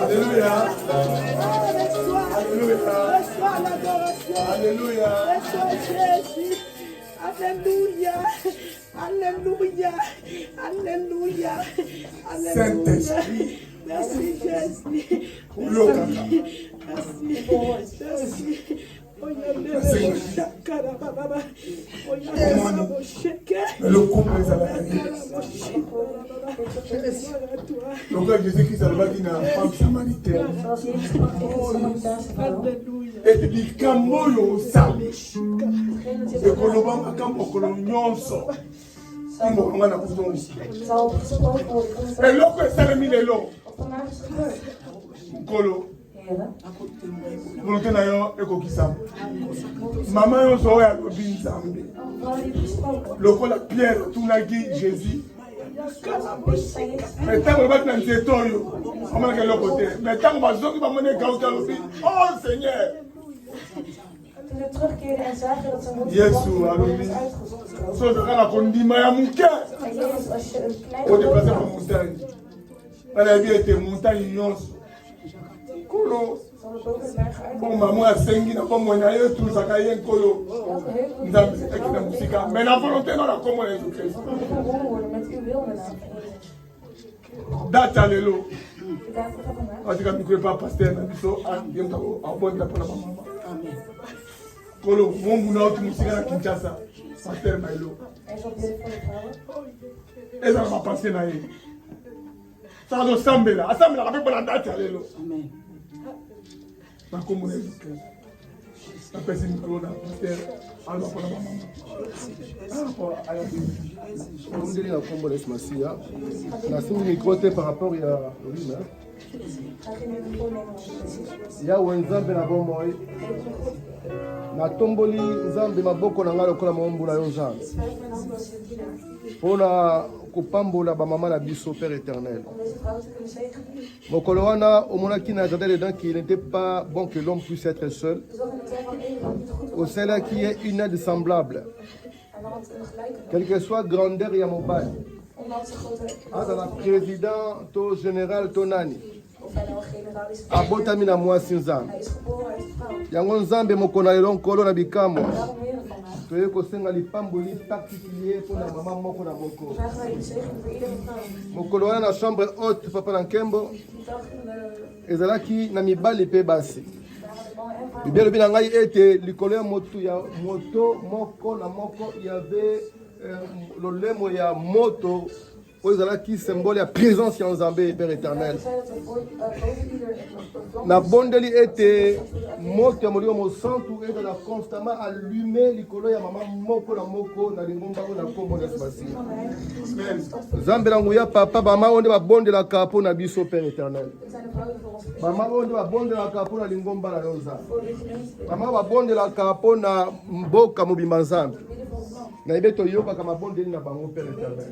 Alléluia. Alléluia. Alléluia. Alléluia. Alléluia. Saint-Esprit. Merci Jésus. Merci. Le couple est à la donc là, Jésus-Christ a dit à la femme samaritaine. Et dit Kamoyo Sali. Et Kolobama Kamokolo Nyonso. Et l'autre est Salemi Lelo. Kolo. Volonté na yo ekokisa. Maman yo zo ya lobi nzambe. Lokola Pierre tunaki Jésus. Mais tant que va dans cette toyo, on va que l'autre côté. Mais tant que va zoki va mener kauta lobi. Oh Seigneur. Toen ze terugkeerden en zagen dat zijn moeder Yesu alobi. So de kana kondima ya muke. en Jezus, als je een klein O de placer pour montagne. Ala bi était montagne nyonso. Kolo. Bon maman a sengi na comme on a eu tout ça kaye kolo. Nzambe ekina musika. Mais la volonté dans la comme Jésus Christ. Data lelo. On dit que nous ne pas pasteur na biso a bien ko a bon na pour la maman. Amen. Kolo mon muna tu musika na Kinshasa. Pasteur Mailo. Et ça va passer na yé. Ça va ensemble là. Ensemble là avec la date lelo. Amen. Na comme Jésus Christ. La personne qui est là, pasteur, alma pour la maman. Comme dit la combo de Masia, la seule micro par rapport à lui, il y a un Nzambe na bon moi. Na tomboli Nzambe maboko na ngalo kola mombu na yo Nzambe. Pona kopambola ba mama na biso Père éternel. Mokolo wana omonaki na jardin dedans qu'il n'était pas bon que l'homme puisse être seul. Au celle qui est une aide semblable. Quelle que soit grandeur et mobile. Dans la président, to général, to nani. Abotami na mwasi Nzambe. Yango Nzambe mokona lelo nkolo na bikamwa. Toye kosenga lipamboli particulier pour la maman moko na moko. Mokolo wana na chambre haute papa na nkembo. Ezalaki na mibali pe basi. Bibelo bina ngai ete likolo ya moto moko na moko il y avait le lemo ya moto. Qui symbole la présence de Nzambe Père éternel. Na bondeli était moto ya molio mo santu et de la constamment allumé likolo ya maman moko na moko na lingomba na kombo na spasi. Nzambe na nguya papa ba ma onde ba bondela kapo na biso Père éternel. Ba ma onde ba bondela kapo na lingomba na Nzambe. Ba ma ba bondela kapo na mboka mobimba Nzambe. Na ibeto yoka kama bondeli na bango Père éternel.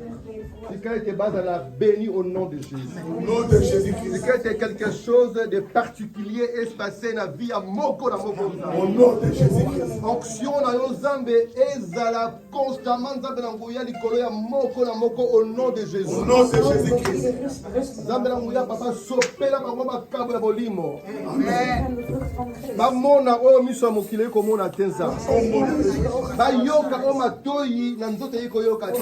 Que bazala béni au nom de Jésus. Au nom de Jésus-Christ. Que c'est quelque chose de particulier espacé dans la vie à moko na moko. Au nom de Jésus-Christ. Onction na yo Nzambe ezala constamment Nzambe na nguya likolo ya moko na moko au nom de Jésus. Au nom de Jésus-Christ. Nzambe na nguya papa sopela bango makabo ya bolimo. Amen. Bamona o miso ya mokili komona tenza. Bayoka o matoyi na nzoto yiko yoka te.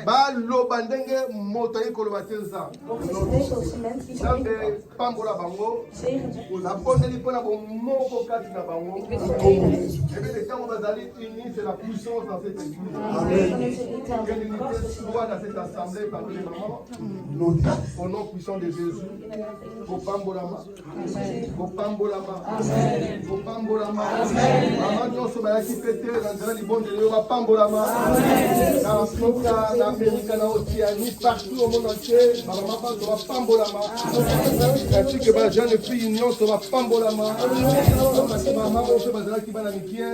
Baloba ndenge moto yikoloba te Nzambe. Nzambe pambola bango. Napondeli mpona bomoko kati na bango. Ebe ntango bazali unis, c'est la puissance dans cette église. Que l'unité soit dans cette assemblée parmi les mamans. Au nom puissant de Jésus. Kopambolama. Kopambolama. Kopambolama. Maman nyonso bayaki fete na nzela libondeli yo bapambolama na afrika na amerika na oceanie partout au monde entier bamama bato bapambolama ainsi que bajeune fille nyonso bapambolama mama oyo mpe bazalaki bana mikie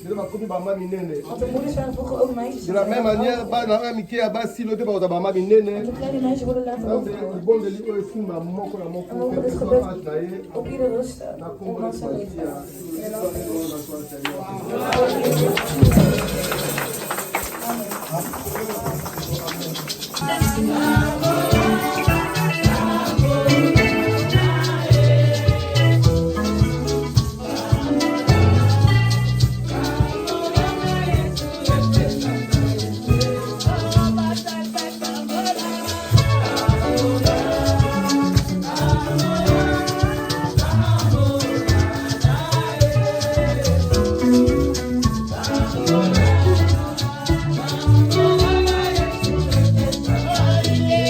lelo bakomi bama minene Want de moeders waren vroeger ook meisjes. de la même manière bana oyo mikie ya basi lo mpe bakoza bama minene En de kleine meisjes worden later opgevoed. libondeli oyo esimba moko na En moko mogen dit age gebeurt na ye op ieder rust, na ondanks zijn leeftijd. Yeah.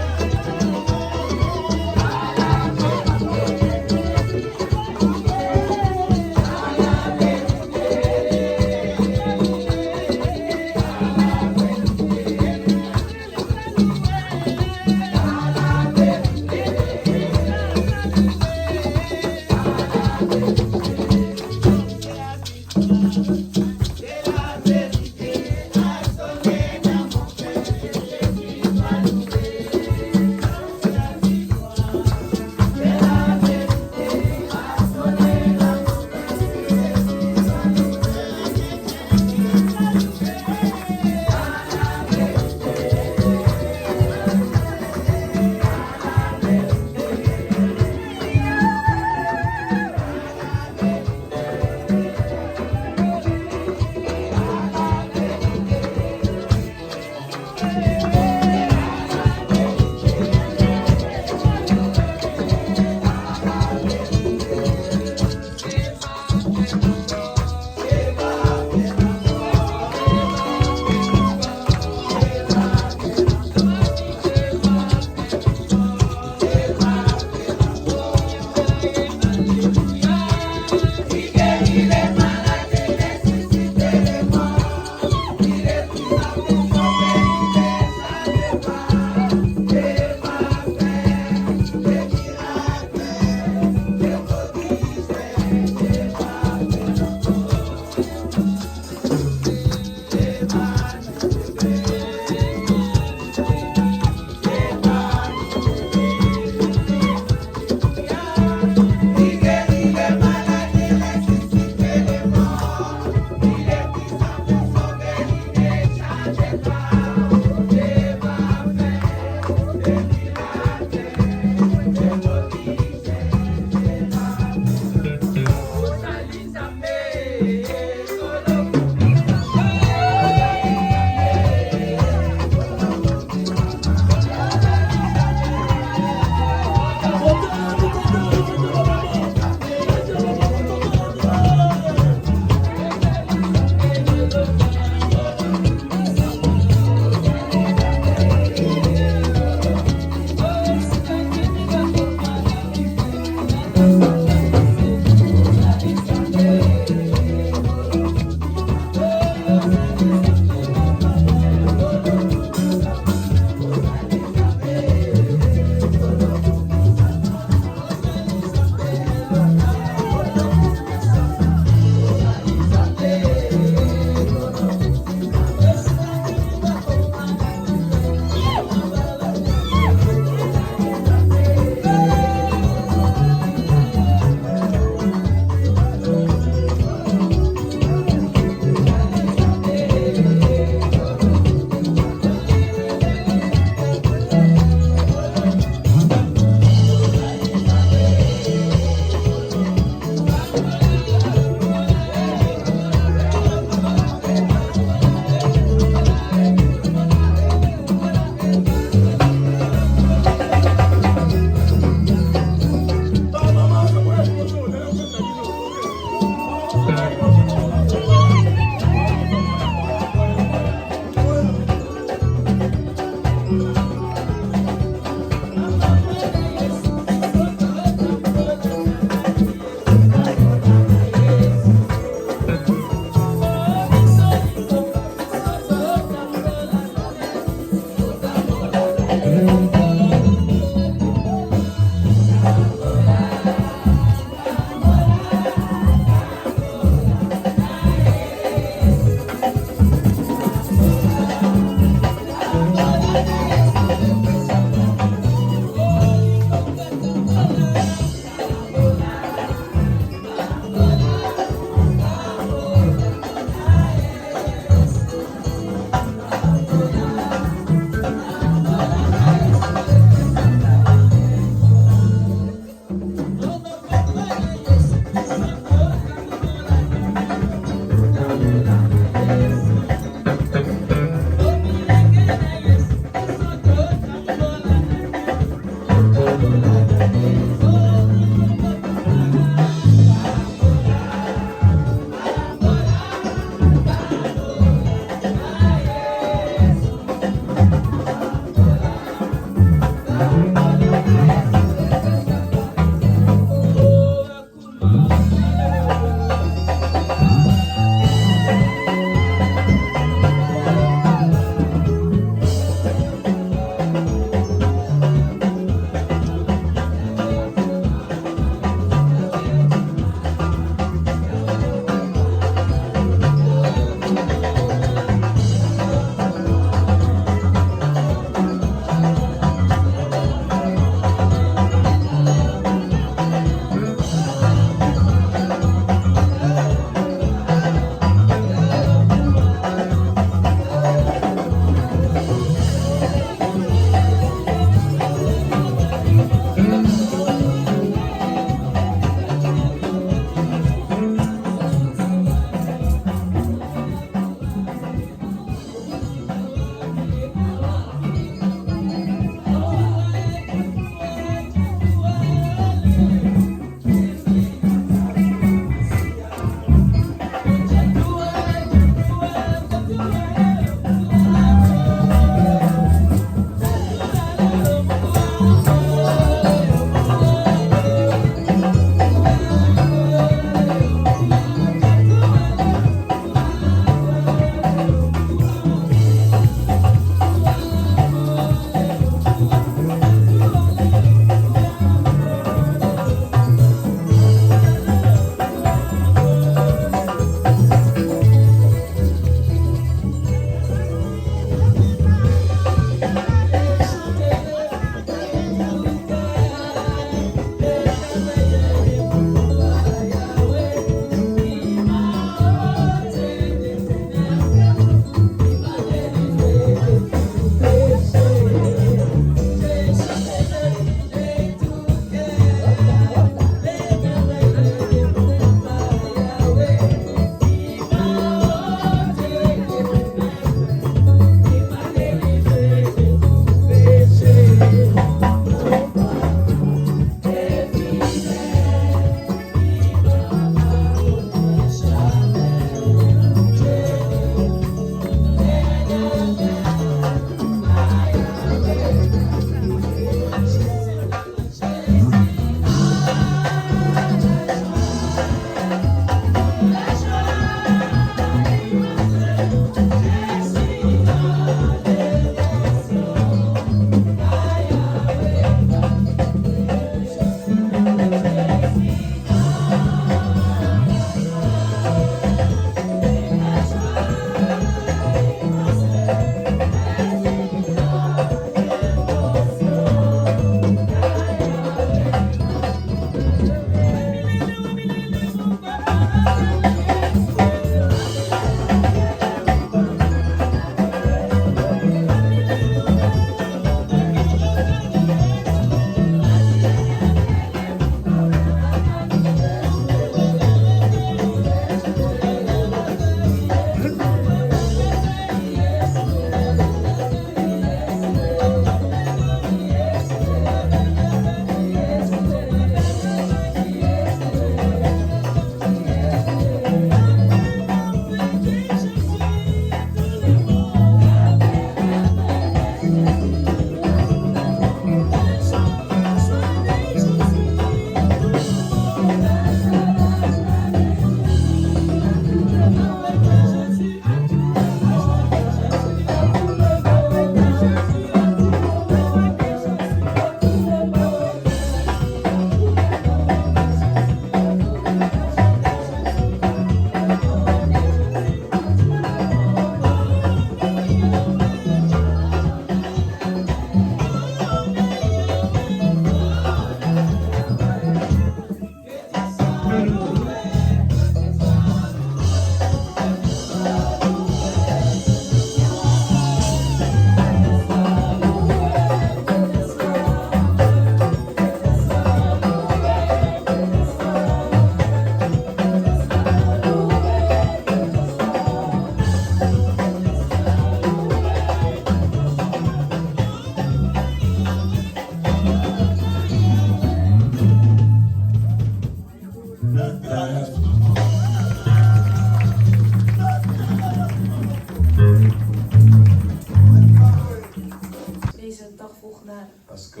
Parce que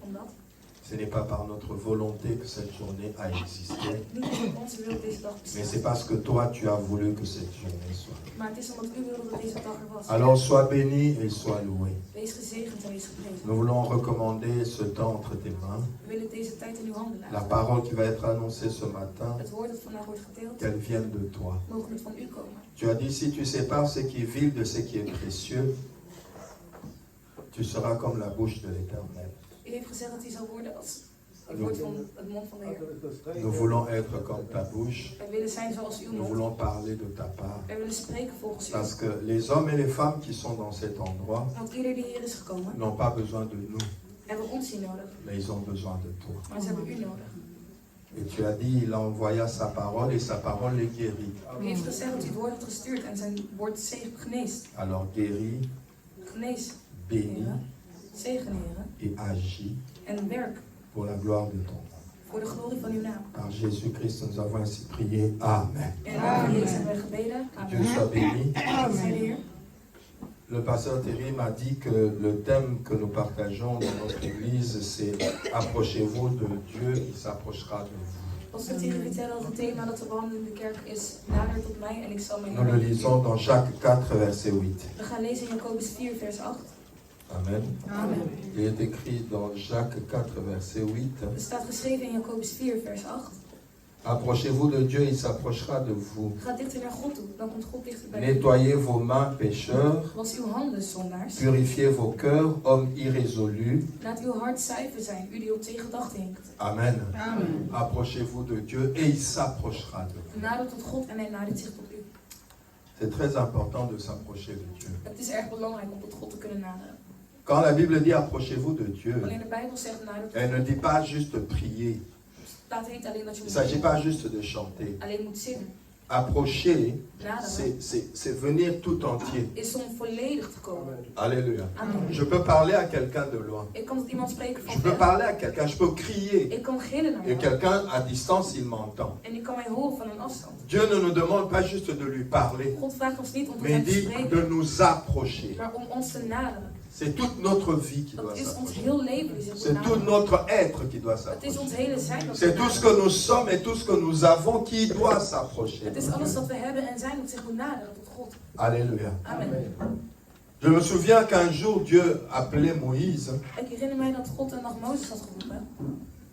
Omdat, ce n'est pas par notre volonté que cette journée a existé, niet om onze wil deze dag mais bestaat. c'est parce que toi tu as voulu que cette journée soit. Maar het is omdat u wilde dat deze dag er was. Alors sois béni et sois loué. Wees gezegend en wees geprezen. Nous voulons recommander ce temps entre tes mains. We willen deze tijd in uw handen La laten. parole qui va être annoncée ce matin, Het woord dat vandaag wordt gedeeld, qu'elle vienne de toi. mogen het van u komen. Tu as dit, si tu sépares ce qui est vil de ce qui est précieux, tu seras comme la bouche de l'Éternel. U heeft gezegd dat u zal worden als het woord van het mond van de Heer. Nous voulons être comme ta bouche. Wij willen zijn zoals uw Nous mond. voulons parler de ta part. Wij willen spreken volgens u. Parce que les hommes et les femmes qui sont dans cet endroit Want ieder die hier is gekomen, n'ont pas besoin de nous, hebben ons niet nodig. mais ils ont besoin de toi. Maar ze hebben u nodig. Et tu as dit, il a envoyé sa parole et sa parole les guérit. U heeft gezegd dat u het woord hebt gestuurd en zijn woord geneest. Alors guéris, Genees, bénis heren. Zegen, heren. et agis En werk pour la gloire de ton nom. voor de glorie van uw naam. Par Jésus-Christ, nous avons ainsi prié. Amen. En in de naam van Jezus hebben wij gebeden. Dieu Amen. soit béni. Zij de Heer. Le pasteur Thierry m'a dit que le thème que nous partageons dans notre église, c'est approchez-vous de Dieu, il s'approchera de vous. Pastor Thierry vertelde dat het thema dat we behandelen in de kerk is nader tot mij en ik zal mij Nous le lisons dans Jacques 4, verset 8. We gaan lezen in Jacobus 4 vers 8. Amen. Amen. Il est écrit dans Jacques 4, verset 8. Er staat geschreven in Jacobus 4 vers 8. Approchez-vous de Dieu, il s'approchera de vous. Ga dichter naar God toe, dan komt God dichter bij u. Nettoyez vos mains, pécheurs. Was uw handen zondaars. Purifiez vos cœurs, hommes irrésolus. Laat uw hart zuiver zijn, u die op twee gedachten hinkt. Amen. Amen. Approchez-vous de Dieu et il s'approchera de vous. Nader tot God en hij nadert zich tot u. C'est très important de s'approcher de Dieu. Het is erg belangrijk om tot God te kunnen naderen. Quand la Bible dit approchez-vous de Dieu, Wanneer de Bijbel zegt nader tot elle ne God, dit pas juste prier. staat er niet alleen dat je Il ne s'agit moet pas juste de chanter. alleen moet zingen. Approcher, Naderen c'est venir tout entier. is om volledig te komen. Alléluia. Amen. Je peux parler à quelqu'un de loin. Ik kan tot iemand spreken Je van peux ver. parler à quelqu'un, je peux crier. Ik kan gillen naar Et jou. quelqu'un à distance, il m'entend. En ik kan mij horen van een afstand. Dieu ne nous demande pas juste de lui parler, God vraagt ons niet om tot mais hem il te dit spreken, de nous approcher. maar om ons te naderen. C'est toute notre vie qui doit Dat is ons s'approcher. heel leven die zich moet C'est tout naderen. notre être qui doit Het is ons s'approcher. hele zijn dat C'est zich tout ce naderen. que nous sommes et tout ce que nous avons qui doit s'approcher. Het is alles wat we hebben en zijn dat zich moet naderen tot God. Alléluia. Amen. Je me souviens qu'un jour Dieu appelait Moïse. Ik herinner mij dat God een dag Mozes had geroepen.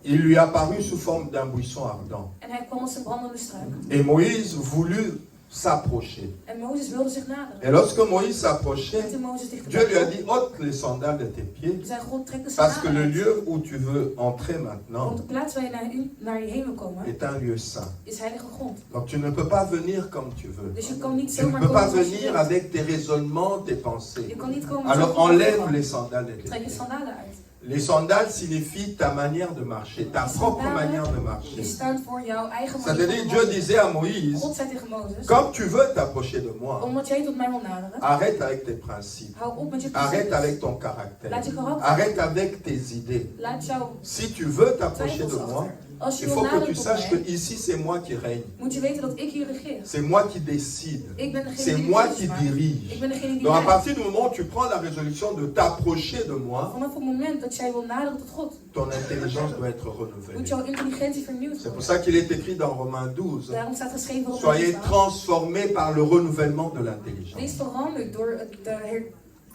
Il lui apparut sous forme d'un buisson ardent. En hij kwam als een brandende struik. Et Moïse voulut s'approcher. En Mozes wilde zich naderen. Et lorsque Moïse s'approchait, En toen Mozes dicht Dieu lui a dit, ôte les sandales de tes pieds, zei God, trek de parce que le sandalen uit. lieu où tu veux entrer maintenant Want de plaats waar je naar je heen wil komen, est un lieu saint. is heilige grond. Donc tu ne peux pas venir comme tu veux. Dus je kan niet Tu ne zomaar peux komen pas zoals je venir wilt. avec tes raisonnements, tes pensées. Je kan niet komen Alors zoals je enlève wilt. les sandales de tes Trek je pieds. sandalen uit. Les sandales signifient ta manière de marcher, ta propre manière de Die marcher. staan voor jouw eigen Ça veut manier dire, van Dieu wandelen. disait à Moïse, God zei tegen Mozes, quand tu veux t'approcher de moi, omdat jij tot mij wil naderen, arrête avec tes principes, hou op met je arrête principes. avec ton caractère, Laat je karakter. arrête avec tes idées. Laat jouw Si tu veux t'approcher twijfels de moi, achter. Als je il wil faut que naderen tu tot saches que mij, ici c'est moi qui règne. moet je weten dat ik hier regeer. C'est moi qui décide. Ik ben degene C'est die moi de qui keuzes maakt. Ik dirige. ben degene die Donc à leidt. partir du moment où tu prends la résolution de t'approcher de moi, Vanaf het moment dat jij wil naderen tot God, ton intelligence doit être moet renouvelée. jouw intelligentie vernieuwd C'est pour worden. ça qu'il est écrit dans Romains 12, Daarom staat geschreven op soyez transformés par le renouvellement de l'intelligence. Wees veranderd door de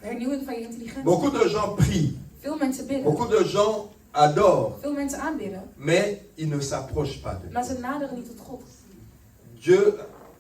hernieuwing van je intelligentie. Beaucoup de gens prient, Veel mensen bidden, beaucoup de gens adorent, veel mensen aanbidden, mais ils ne s'approchent pas de Dieu. maar ze naderen niet tot God.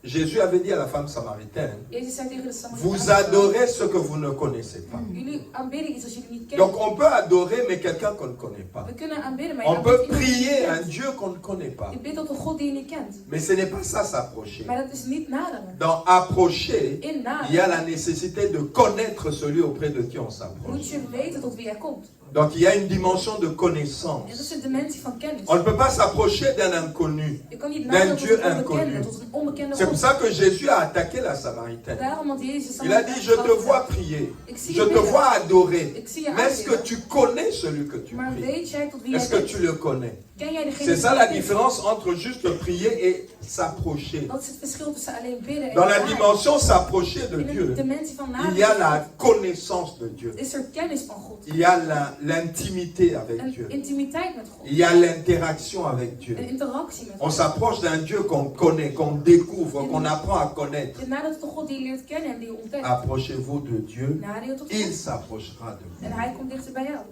Jésus avait dit à la femme samaritaine, Jezus zei tegen de vous Samaritanen, adorez ce que vous ne connaissez pas. jullie aanbidden iets als jullie niet kennen. Donc on peut adorer mais quelqu'un qu'on ne connaît pas. We kunnen aanbidden, maar je On aanbidt peut iemand die je niet prier un kent. Dieu qu'on ne connaît pas. Je bidt tot een God die je niet kent. Mais ce n'est pas ça s'approcher. Maar dat is niet naderen. Dans approcher, In il y a naderen la nécessité de connaître celui auprès de qui on s'approche. moet je weten tot wie hij komt. Donc il y a une dimension de En dat connaissance. is een dimensie van kennis. On ne peut pas s'approcher d'un inconnu. Je kan niet d'un naderen Dieu tot een onbekende, inconnu. tot een onbekende C'est pour God. ça que Jésus a attaqué la Samaritaine. Daarom had Jezus Il a dit, je te vois prier, Ik zie je je te bidden. vois adorer. Ik zie je Mais est-ce que aanbidden. tu connais celui que tu Maar pries? weet jij tot wie Est-ce jij que tu bidt? le connais? Ken jij degene C'est die ça je la bidt? différence entre juste prier et s'approcher. Dat is het verschil tussen alleen bidden en Dans la naderen. dimension s'approcher de In de Dieu, dimensie van il y a naderen la connaissance de Dieu. is er kennis van God. Il y a l'intimité avec een Dieu. intimiteit met God. Il y a l'interaction avec Dieu. Een interactie met On God. s'approche d'un Dieu qu'on connaît, qu'on découvre, qu'on apprend à connaître. En nadat tot God die je leert kennen en die je ontdekt. Approchez-vous de Dieu, Nadat je tot il God. s'approchera de vous. En hij komt dichter bij jou.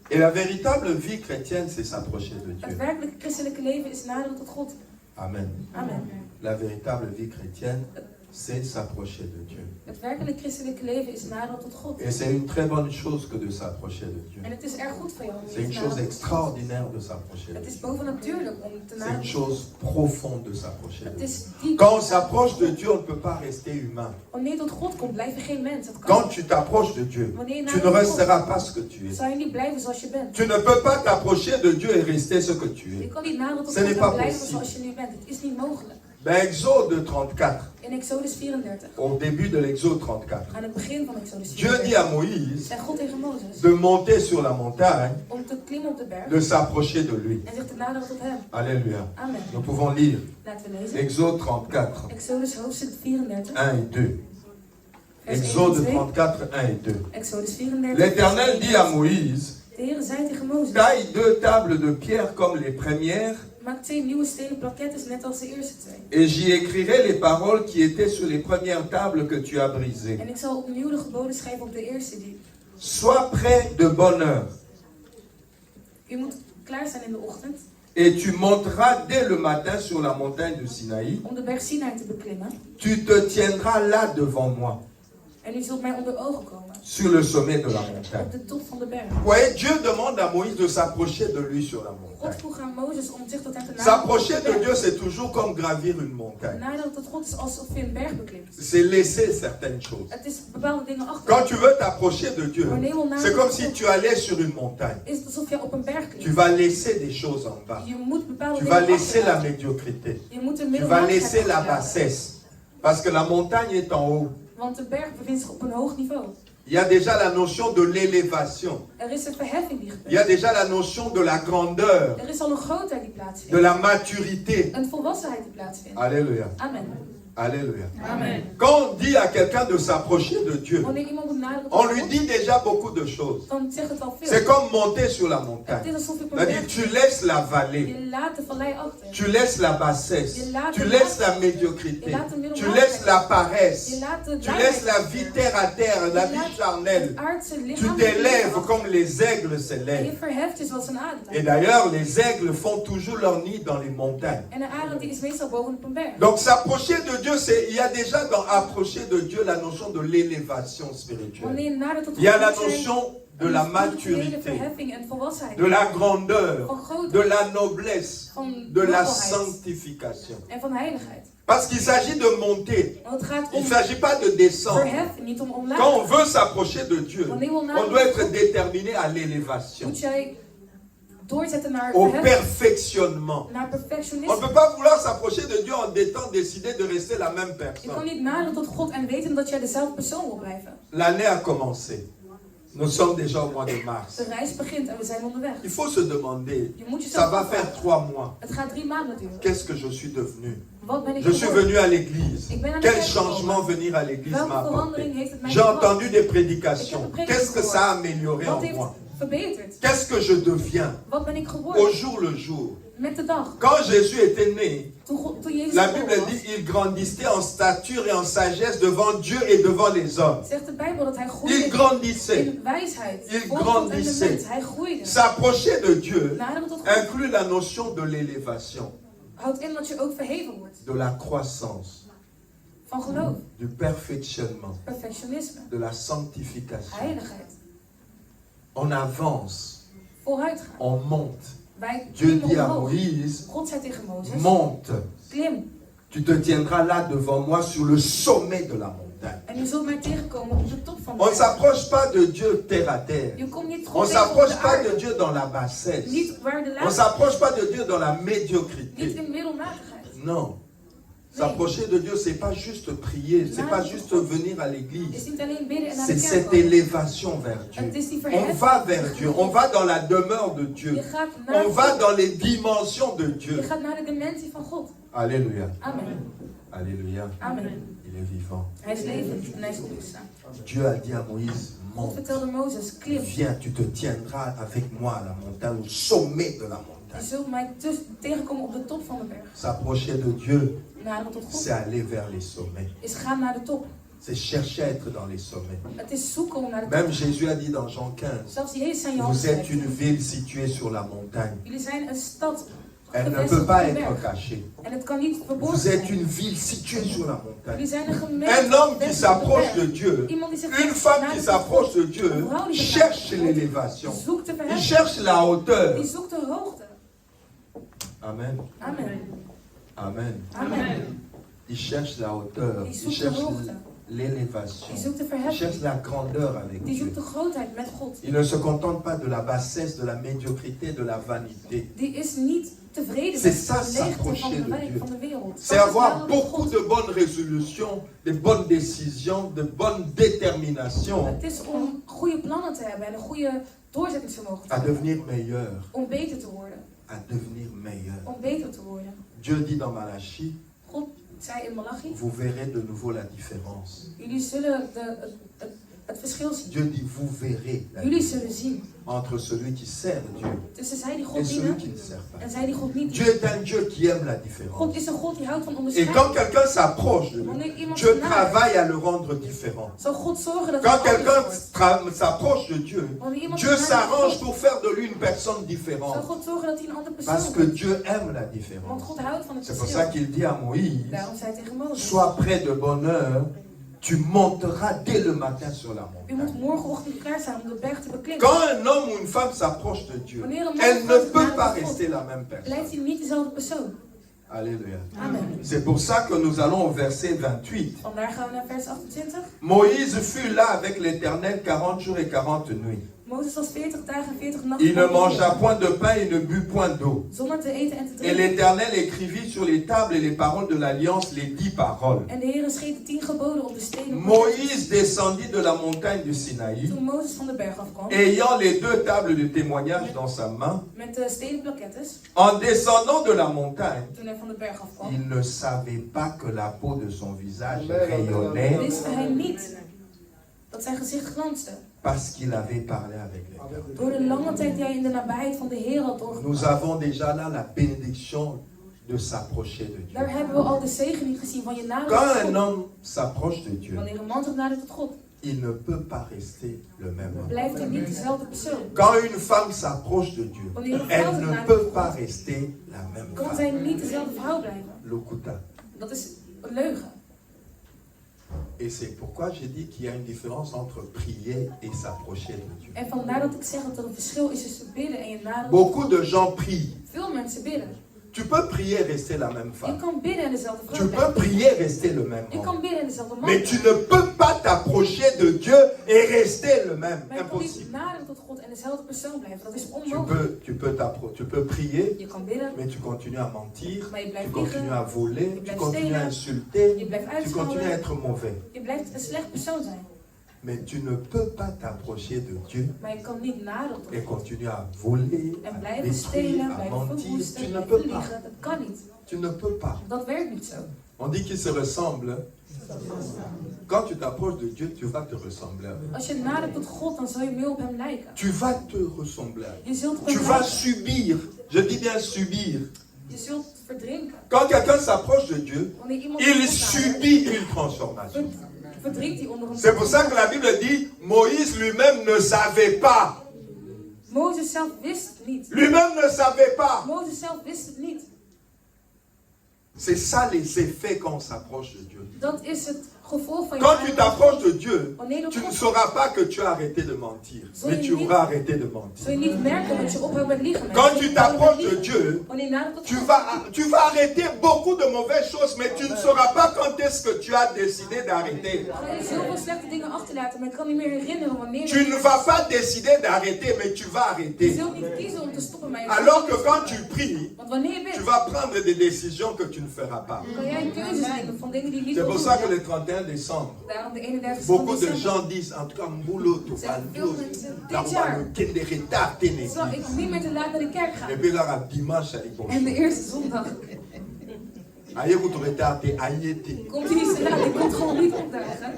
Et la véritable vie chrétienne, c'est s'approcher de Het Dieu. werkelijke christelijke leven is naderen tot God. Amen. Amen. La véritable vie chrétienne, c'est s'approcher de Dieu. Het werkelijk christelijke leven is naderen tot God. Et c'est une très bonne chose que de s'approcher de Dieu. En het is erg goed voor jou om C'est une te chose naderen. extraordinaire de s'approcher de Het is Dieu. bovennatuurlijk om te C'est une naderen. chose profonde de s'approcher de Het Dieu. is diep. Quand on s'approche de Dieu, on ne peut pas rester humain. Wanneer je tot God komt, blijf je geen mens. Dat kan Quand niet. tu t'approches de Dieu, Wanneer je tu ne nadert tot resteras God, pas ce que tu es. zal je niet blijven zoals je bent. Tu ne peux pas t'approcher de Dieu et rester ce que tu Je es. kan niet naderen tot Ce n'est God pas en blijven possible. zoals je nu bent. Het is niet mogelijk. Dans Exode 34, In Exodus 34, au début de l'Exode 34, aan het begin van Exodus Dieu dit à 34, Moïse zei God tegen Mozes de monter sur la montagne, om te klimmen op de berg de s'approcher de lui. en zich te naderen tot hem. Alléluia. Amen. Nous pouvons lire Laten we lezen. Exode 34, Exodus hoofdstuk 34, 1 et 2. vers 1 en Exode 2. 34, 1 et 2. Exodus 34. L'Éternel vers 1 dit en à 2. Moïse, De Heer zei tegen Mozes, taille 2 tables de pierre comme les premières, maak 2 nieuwe stenen plakettes net als de eerste 2. et j'y écrirai les paroles qui étaient sur les premières tables que tu as brisées. En ik zal opnieuw de geboden schrijven op de eerste die. Sois prêt de bonne heure, U moet klaar zijn in de ochtend et tu monteras dès le matin sur la montagne de Sinaï. om de berg Sinai te beklimmen. Tu te tiendras là devant moi, En u zult mij onder ogen komen, sur le sommet de la montagne. op de top van de berg. Vous voyez, Dieu demande à Moïse de s'approcher de lui sur la God montagne. vroeg aan Mozes om zich tot hem te naderen. S'approcher op de de Dieu, berg. c'est toujours comme gravir une montagne. Naderen tot God is alsof je een berg beklimt. C'est laisser certaines choses. Het is bepaalde dingen achter. Quand tu veux t'approcher de Dieu, c'est comme si tu allais sur une montagne. Is het alsof je op een berg Tu klimt. vas laisser des choses en bas. Je moet bepaalde Tu dingen vas laisser la achterlaten. médiocrité. Je moet de Tu vas middelmatigheid laisser la achterlaten. bassesse. Parce que la montagne est en haut. Want de berg bevindt zich op een hoog niveau. Il y a déjà la notion de l'élévation. Er is een verheffing die Il y a gebeurt. déjà la notion de la grandeur, Er is al een grootheid die de plaatsvindt. la maturité. Een volwassenheid die plaatsvindt. Alléluia. Amen. Alléluia. Amen. Quand on dit à quelqu'un de s'approcher de Dieu, Wanneer iemand moet naderen on tot lui God, dit déjà beaucoup de choses. dan zegt het al C'est veel. comme monter sur la Het montagne. is alsof je op een C'est-à-dire, berg tu laisses la vallée, je laat de vallei achter. tu laisses la bassesse, tu laisses la médiocrité, tu laisses la paresse, Je laat de tu laisses la vie terre à terre, la vie charnelle. het aardse Tu lichaam t'élèves comme les aigles en je s'élèvent. verheft je zoals een Et arend. d'ailleurs, les aigles font toujours leur nid dans les montagnes. En een arend die is meestal boven op een berg. Donc s'approcher de Dieu, il y a déjà dans approcher de Dieu la notion de l'élévation spirituelle. Wanneer je nadert tot Il y a la God, zijn notion de een la spirituele maturité, verheffing en volwassenheid. de la grandeur, Van grootheid. de la noblesse, Van de la nobelheid. sanctification. En van heiligheid. Parce qu'il s'agit de monter, Want het gaat il om ne s'agit pas de descendre. verheffen, niet om omlaag. Quand on veut s'approcher de Dieu, Wanneer we on naderen doit tot être God, déterminé à l'élévation, moet jij doorzetten naar au verheffing, perfectionnement. naar On ne perfectionisme. peut pas vouloir s'approcher de Dieu en étant décidé de rester la même Je kan personne. niet naderen tot God en weten dat jij dezelfde persoon wil blijven. L'année a commencé. Nous sommes déjà au mois de mars. De reis begint en we zijn onderweg. Il faut se demander, Je moet ça jezelf va faire afvragen. 3 mois. Het gaat 3 maanden duren. Qu'est-ce que je suis devenu? Wat ben ik Je suis geworden? venu à l'église. Ik ben naar de Quel kerk changement gekomen. venir à l'église Welke m'a apporté? verandering heeft het mij J'ai gebracht? entendu des Ik prédications. heb een prediking Qu'est-ce que gehoord. ça a amélioré Wat en heeft moi? het verbeterd? Qu'est-ce que je deviens Wat ben ik au geworden? jour le jour? Met de dag. Quand Jésus était né, Toen Jezus la geboren Bible was, dit il grandissait en stature et en sagesse devant Dieu et devant les hommes. zegt de Bijbel dat hij Il groeide grandissait. in wijsheid. Il voor God en de grandissait. mens. Hij groeide. S'approcher de Dieu Naderen tot God inclut la notion de l'élévation, houdt in dat je ook verheven wordt. de la croissance, Van geloof, du perfectionnement, perfectionisme, de la sanctification. heiligheid, On avance, vooruitgaan. on monte. Wij Dieu klimmen dit à omhoog. Moïse, God zei tegen Mozes, monte, klim. tu te tiendras là devant moi sur le sommet de la montagne. En u zult mij tegenkomen op de top van de On ne berg. s'approche pas de Dieu terre à terre. Je komt niet On God ne tegen op s'approche de pas de aarde. Dieu dans la bassesse. Niet waar de On ne laatste, s'approche pas de Dieu dans la niet médiocrité. in middelmatigheid. Non. S'approcher de Dieu, c'est pas juste prier, c'est pas juste venir à Het l'église. is niet alleen bidden en naar C'est de kerk cette komen. élévation vers Dieu. Het is die On verheffing. va vers Dieu, on va dans la demeure de Dieu. Je gaat naar On va God. dans les dimensions de Je Dieu. gaat naar de dimensie van God. Alléluia. Amen. Alléluia. Amen. Il est vivant. Hij is levend en hij is opgestaan. Dieu a dit à Moïse, God vertelde Mozes, klim. Viens, tu te tiendras avec moi à la montagne, au sommet de la Je montagne. zult mij tegenkomen op de top van de berg. S'approcher de Dieu, Naderen tot God c'est aller vers les sommets. is gaan naar de top. C'est chercher à être dans les sommets. Het is zoeken om naar de Même top. Jésus a dit dans Jean 15, Zelfs Jezus aan Johannes vous êtes zegt, une ville située sur la montagne. jullie zijn een stad Elle ne gevestigd peut pas op de être berg. cachée. En het kan niet verborgen Vous êtes zijn. une ville située sur la Jullie montagne. zijn een gemeente Un homme qui gevestigd op de s'approche de berg. Dieu, Iemand die zich une vestigt femme naar qui de s'approche top. de Dieu, Een vrouw die zich cherche naar de l'élévation. top zoekt de Il verheffing. cherche la hauteur. Die zoekt de hoogte. Amen. Amen. Amen. Amen. Il cherche la hauteur. Die Il zoekt de cherche hoogte. l'élévation. Die zoekt de Il verheffing. cherche la grandeur avec Die Dieu. zoekt de grootheid met God. Il ne se contente pas de la bassesse, de la médiocrité, de la vanité. Die is niet tevreden C'est met ça, de leegte s'approcher van de de Dieu. van de wereld. C'est Dat is avoir wel beaucoup God. de bonnes résolutions, de bonnes décisions, de bonnes déterminations Het is om goede plannen te hebben en een goede doorzettingsvermogen te à hebben. devenir meilleur. Om beter te worden. À devenir meilleur. Om beter te worden. Dieu dit dans Malachie, God zei in Malachi, vous verrez de nouveau la différence. jullie zullen het verschil zien. Dieu dit, vous verrez la Jullie différence zullen zien entre celui qui sert Dieu tussen zij die et God celui dienen qui ne sert pas. en zij die God niet Dieu dienen. est un Dieu qui aime la God différence. is een God die houdt van Et onderscheid. quand quelqu'un s'approche de lui, Wanneer iemand Dieu nadert, travaille à le rendre différent. zal God zorgen dat Quand het quelqu'un anders wordt. s'approche de Dieu, Wanneer iemand Dieu nadert, s'arrange pour faire de lui une personne zal différente. God zorgen dat hij een andere Parce persoon que wordt. Dieu aime la Want différence. God houdt van het C'est pour ça verschil. qu'il dit à Moïse, Daarom zei hij tegen Mozes, sois prêt de bonne heure, tu monteras dès le matin sur la u moet montagne. morgenochtend klaar zijn om de berg te beklimmen. Quand un homme ou une femme s'approche de Dieu, elle ne peut pas rester la même personne. Blijft hij niet dezelfde persoon. Alléluia. Amen. C'est pour ça que nous allons au verset 28. Vandaar gaan we naar vers 28. Moïse fut là avec l'Éternel 40 jours et 40 nuits. Mozes was 40 dagen en 40 nachten. Il ne mangea point de pain et ne but point d'eau. Zonder te eten en te Et drinken. l'Éternel écrivit sur les tables et les paroles de l'Alliance les 10 paroles. En de Heer schreef de 10 geboden op de stenen. Moïse descendit de la montagne du Sinaï, Toen Mozes van de berg afkwam. ayant les 2 tables de témoignage dans sa main. Met de stenen plaquettes. En descendant de la montagne, Toen hij van de berg afkwam. il ne savait pas que la peau de son visage Amen. rayonnait Wist hij niet dat zijn gezicht glansde. parce qu'il avait parlé avec l'Éternel. Door de lange tijd die hij in de nabijheid van de Heer had doorgebracht. Nous avons déjà là la bénédiction de s'approcher de Dieu. Daar hebben we al de zegen niet gezien van je naderen Quand tot un God. homme s'approche de Dieu, Wanneer een man zich nadert tot God, il ne peut pas rester le même homme. blijft hij niet dezelfde persoon. Quand une femme s'approche de Dieu, Wanneer een vrouw elle zich ne nadert peut tot pas God, rester la même kan femme. zij niet dezelfde vrouw blijven. Lokuta. Dat is een leugen. Et c'est pourquoi j'ai dit qu'il y a une différence entre prier et s'approcher de Dieu. En vandaar dat ik zeg dat er een verschil is tussen bidden en je naderen. Beaucoup de gens prient. Veel mensen bidden. Tu peux prier et rester la même Je femme. kan bidden en dezelfde Tu vrouw peux blijven. prier et rester le même Je homme. kan bidden en dezelfde man Mais tu blijven. ne peux pas t'approcher de Dieu et rester le même. Maar je kan niet Impossible. naderen tot God en dezelfde persoon blijven. Dat is Tu onmogelijk. tu peux prier, Je kan bidden, mais tu continues à mentir, maar je tu blijft continues liegen. à voler, Je tu blijft continues à stelen. insulter, Je blijft tu continues à uitschelden. être mauvais. Je blijft een slecht persoon zijn. Mais tu ne peux pas t'approcher de Dieu Maar je kan niet naderen tot et God. continuer à voler, En à blijven détruire, stelen, à blijven mentir. verwoesten, Tu ne blijven peux pas. liegen. Dat kan niet. Tu ne peux pas. Dat werkt niet zo. On dit qu'ils se ressemblent. Quand tu t'approches de Dieu, tu vas te ressembler à lui. Als je nadert tot God, dan zal je meer op hem lijken. Tu vas te ressembler à lui. Je zult op Tu hem vas lijken. subir, je dis bien subir. Je zult verdrinken. Quand quelqu'un s'approche de Dieu, Wanneer iemand il tot God nadert, subit une transformation. verdrinkt hij onder een C'est pour ça que la Bible dit, Moïse lui-même ne savait pas. Mozes zelf wist het niet. Lui-même ne savait pas. Mozes zelf wist het niet. C'est ça les effets quand on s'approche de Dieu. Dat is het gevolg van je Quand tu naderen. t'approches de Dieu, Wanneer je tu tot ne God sauras pas que tu as arrêté de mentir, mais tu auras arrêté de mentir. zul je niet merken dat je ophoudt met liegen. Maar Quand je tu zult ophoudt met t'approches de liegen. Dieu, Wanneer je nadert tot tu God, vas arrêter beaucoup de mauvaises choses, mais tu ne sauras pas quand est-ce que tu as décidé d'arrêter. ga je heel veel slechte dingen achterlaten, maar je kan niet meer herinneren wanneer Tu ne vas pas décider d'arrêter, mais tu vas je arrêter. zult niet kiezen om te stoppen, maar je Alors zult que niet quand stoppen. tu pries, Want wanneer je tu bidt, vas prendre des décisions que tu ne feras pas. kan jij keuzes nemen van dingen die je niet C'est wil pour doen. ça que le 31 décembre, Daarom de 31 beaucoup de december. gens disent, en tout cas, Mboulot, tu Zeg, vas veel Dieu, mensen là, dit on va jaar le kender retard, t'es zal ik niet meer te laat naar de kerk gaan. Et puis là, le dimanche, il est En de eerste zondag Aïe, vous trouvez tard, t'es aïe, t'es. komt hij niet te laat, hij komt gewoon niet opdagen.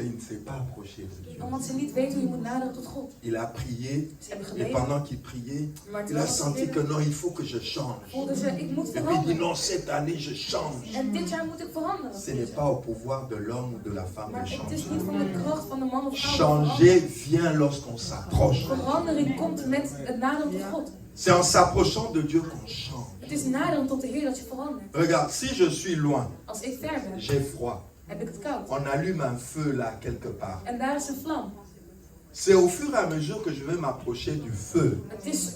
qu'il ne s'est pas approché de Dieu. Omdat ze niet weten hoe je moet naderen tot God. Il a prié, Ze hebben et gebeden. pendant qu'il priait, il a senti que non, il faut que je change. Voelden ze, ik moet Et puis il dit veranderen. non, cette année je change. En dit jaar moet ik veranderen. Ce n'est pas au pouvoir de l'homme ou de la femme Maar de het changer. is niet van de kracht van de man of vrouw. Changer vient lorsqu'on s'approche. Verandering komt met het naderen tot God. C'est en s'approchant de Dieu qu'on change. Het is naderen tot de Heer dat je verandert. Regarde, si je suis loin, Als ik ver ben, j'ai froid. heb ik het koud. On allume un feu là quelque part. En daar is een vlam. C'est au fur et à mesure que je vais m'approcher du feu Het is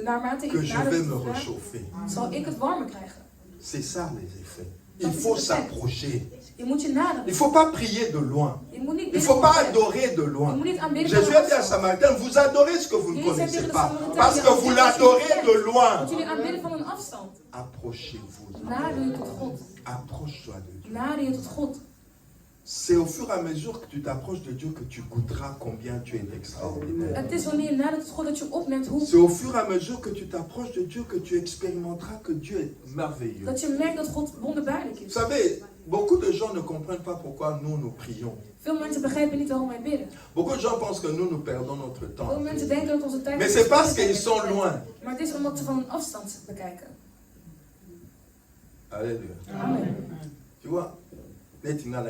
naarmate que ik je nader vais tot me ga, réchauffer. zal ik het warmer krijgen. C'est ça les effets. Il faut s'approcher. Je moet je naderen. Il ne faut pas prier de loin. Je moet niet Il ne faut pas bidden. adorer de Je loin. moet niet aanbidden Jésus van a dit à afstand. Samaritain, vous adorez ce que vous ne Jezus zei connaissez tegen de pas. Samaritanen, Parce que vous l'adorez de want loin. jullie aanbidden van een afstand. Approchez-vous. Nader je tot God. Approche-toi de Dieu. Nader je tot God. C'est au fur et à mesure que tu t'approches de Dieu que tu goûteras combien tu es extraordinaire. Het is wanneer je nadert tot God dat je opmerkt hoe C'est au fur et à mesure que tu t'approches de Dieu que tu expérimenteras que Dieu est merveilleux. dat je merkt dat God wonderbaarlijk Vous is. savez, beaucoup de gens ne comprennent pas pourquoi nous prions. Veel mensen begrijpen niet waarom wij bidden. Beaucoup de gens pensent que nous perdons notre temps. Veel mensen denken dat onze tijd. Mais c'est parce qu'ils sont loin. Maar het is omdat ze van een afstand bekijken. Alléluia. Amen. Tu vois, net nga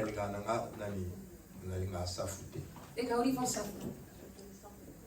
nalinga safute. Ik hou niet van saffen.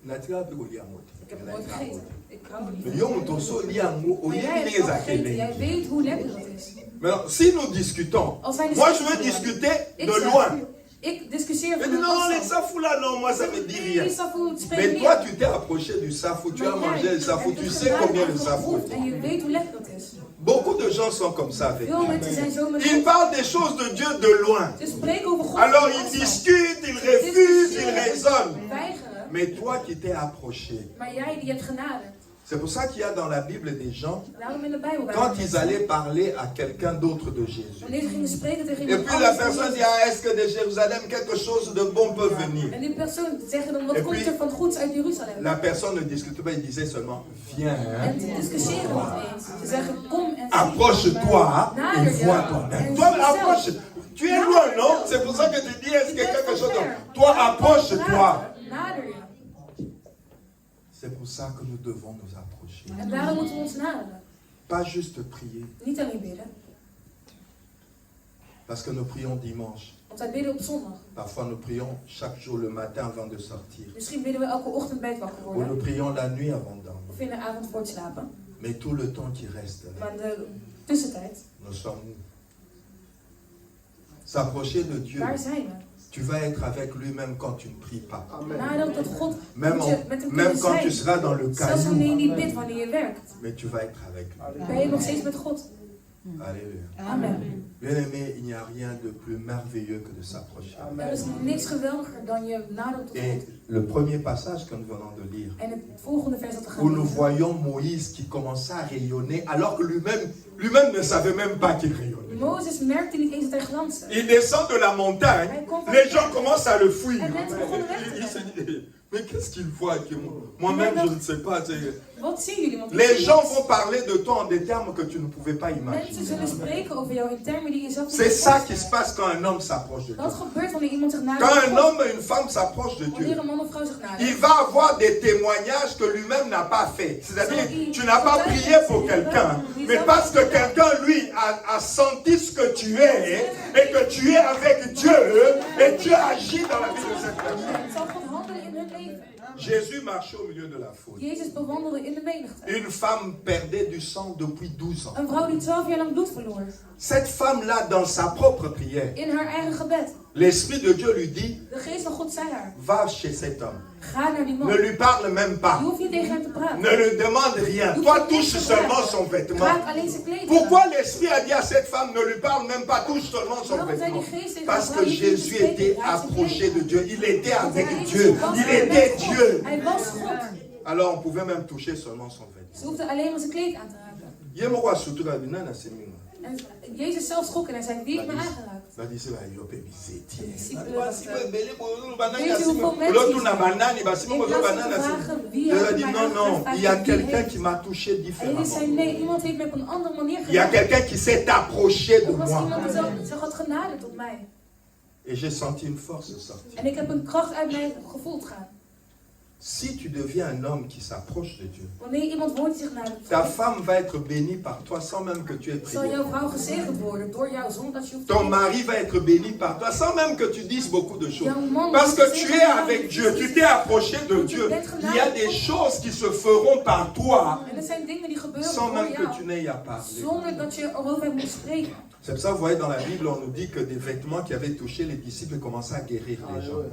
Natira pe kolia moto. Ik heb het nooit gegeten. Ik hou er niet Mais van. yo moto so liango Maar jij hebt oyebi het al gegeten. Jij ezakele. weet hoe lekker dat is. Maintenant, si nous discutons, Als wij moi je veux discussiëren, discuter ik de zeg, loin. Ik discussieer Mais van dis een non, les afstand. safou là, non, moi ça me dit Nee, rien. die safou Mais spreekt toi, niet. tu t'es approché du safou, tu as Maar mangé jij le safou, hebt tu het sais gedaan combien le en safou geproefd est. en je weet hoe lekker dat is. Beaucoup de gens sont comme ça avec Veel mensen Dieu. zijn zo met Ils God. parlent des choses de Dieu de loin. Ze spreken over God. Alors van ils afstand. discutent, ils refusent, ils raisonnent. Weigeren. Mais toi qui t'es approché. Maar jij die hebt genaderd. C'est pour ça qu'il y a dans la Bible des gens, Daarom in de Bijbel. quand ils allaient parler à quelqu'un d'autre de Jésus. Wanneer ze gingen spreken tegen Et iemand puis la anders. personne dit, ah, est-ce que de Jérusalem quelque chose de bon peut venir? En die persoon zeggen dan, wat Et komt puis, er van goeds uit Jeruzalem? La personne ne discute pas, il disait seulement, viens, hein. En ze discussiëren niet eens. Ze zeggen, kom en zie. Approche-toi et Nader je. vois toi-même. En Toi, zie zelf. approche. Tu es loin, non? C'est pour ça que tu dis, est-ce que quelque chose de... Toi, approche-toi. Nader je. C'est pour ça que nous devons nous approcher. En daarom moeten we ons naderen. Pas juste prier, Niet alleen bidden. parce que nous prions dimanche. Want wij bidden op zondag. Parfois, nous prions chaque jour le matin avant de sortir. Misschien bidden we elke ochtend bij het wakker Ou worden. nous prions la nuit avant de dormir. Of in de avond voor het slapen. Mais tout le temps qui reste, Maar in de tussentijd, nous sommes nous. S'approcher de Dieu, waar zijn we? tu vas être avec lui-même quand tu ne pries pas. Nadat tot God Même, moet je met hem même kunnen quand tu zijn. seras dans le Zelfs wanneer je caillou, niet bidt, wanneer je werkt. mais tu vas être avec lui. Ben je nog steeds met God. Alléluia. Amen. Bien-aimé, il n'y a rien de plus merveilleux que de s'approcher. Er is niks geweldiger dan je nadert tot Et God. le premier passage que nous venons de lire, En het volgende vers dat we gaan où nous lezen. voyons Moïse qui commençait à rayonner alors que lui-même ne savait même pas qu'il rayonnait. Mozes merkte niet eens dat hij glansde. Il descend de la montagne, les gens commencent à le fuir. En mensen begonnen weg te Il se rennen. dit, mais qu'est-ce qu'il voit que moi-même je ne sais pas. Wat zien jullie? Want Les gens vont parler de toi en des termes que tu ne pouvais pas mensen imaginer. zullen spreken over jou in termen die je zelf niet C'est kunt ça qui voorstellen. se passe quand un homme s'approche de Dieu. Dat gebeurt wanneer iemand zich nadert Quand tot un God. homme et une femme s'approchent de Dieu, Wanneer een man of vrouw zich il nadert. va avoir des témoignages que lui-même n'a pas fait. C'est-à-dire, tu n'as pas prié pour quelqu'un, mais parce que quelqu'un, lui, a senti ce que tu es, et que tu es avec Dieu, et Dieu agit dans la vie de cette personne. Zal God handelen in hun leven. Jésus marchait au milieu de la foule. Jezus bewandelde in de menigte. Une femme perdait du sang depuis 12 ans. Een vrouw die 12 jaar lang bloed verloor. Cette femme-là, dans sa propre prière, In haar eigen gebed. l'Esprit de Dieu lui dit, De geest van God zei haar. va chez cet homme. Ga naar die man. Ne lui parle même Je pas. hoeft niet tegen hem te praten. Ne lui demande rien. Toi, touche seulement son vêtement. Raak alleen zijn kleding. Pourquoi l'Esprit a dit à cette femme, ne lui parle même pas, touche seulement son Waarom zei vêtement? die geest tegen Parce haar que vrouw, je hoeft niet Jésus te était spreken, raak zijn approché kleding. de Dieu. Il était Want avec hij Dieu. was Il met était God. Dieu. Hij was God. Alors on pouvait même toucher seulement son vêtement. Ze hoefde alleen maar zijn kleed aan te raken. Yemoko asutura binana seminga. En Jezus zelf schrok en hij zei, wie heeft me aangeraakt? Badisi ba yope bizeti. Discipelen Basi was ba bele bo banana Weet je sima. hoeveel mensen Lotu na banani basi mo in zo plaats van banana te sima. vragen wie Il a heeft dit mij non, non, aangeraakt, il y a wie quelqu'un heeft. qui m'a touché En Jezus différemment. zei, nee, iemand heeft me op een andere manier Il y a gedaan. quelqu'un qui s'est approché de Er was moi. iemand die zich had genaderd tot mij. Et j'ai senti une force sortir. En ik heb een kracht uit mijn gevoel gaan. Si tu deviens un homme qui s'approche de Dieu, Wanneer iemand wordt die zich naar de ta femme va être bénie par toi sans même que tu aies zal prié. jouw vrouw gezegend worden door jou zonder dat je hoeft te Ton bidden. mari va être béni par toi sans même que tu dises beaucoup de choses. Jouw man Parce wordt que tu gezegend es door jou. avec Dieu, tu t'es approché de Dieu. Il y a des choses qui se feront par toi En er zijn dingen die gebeuren sans door même que tu jou, n'aies à parler. zonder dat je erover hebt moeten spreken. C'est pour ça, vous voyez dans la Bible, on nous dit que des vêtements qui avaient touché les disciples commençaient à guérir les gens.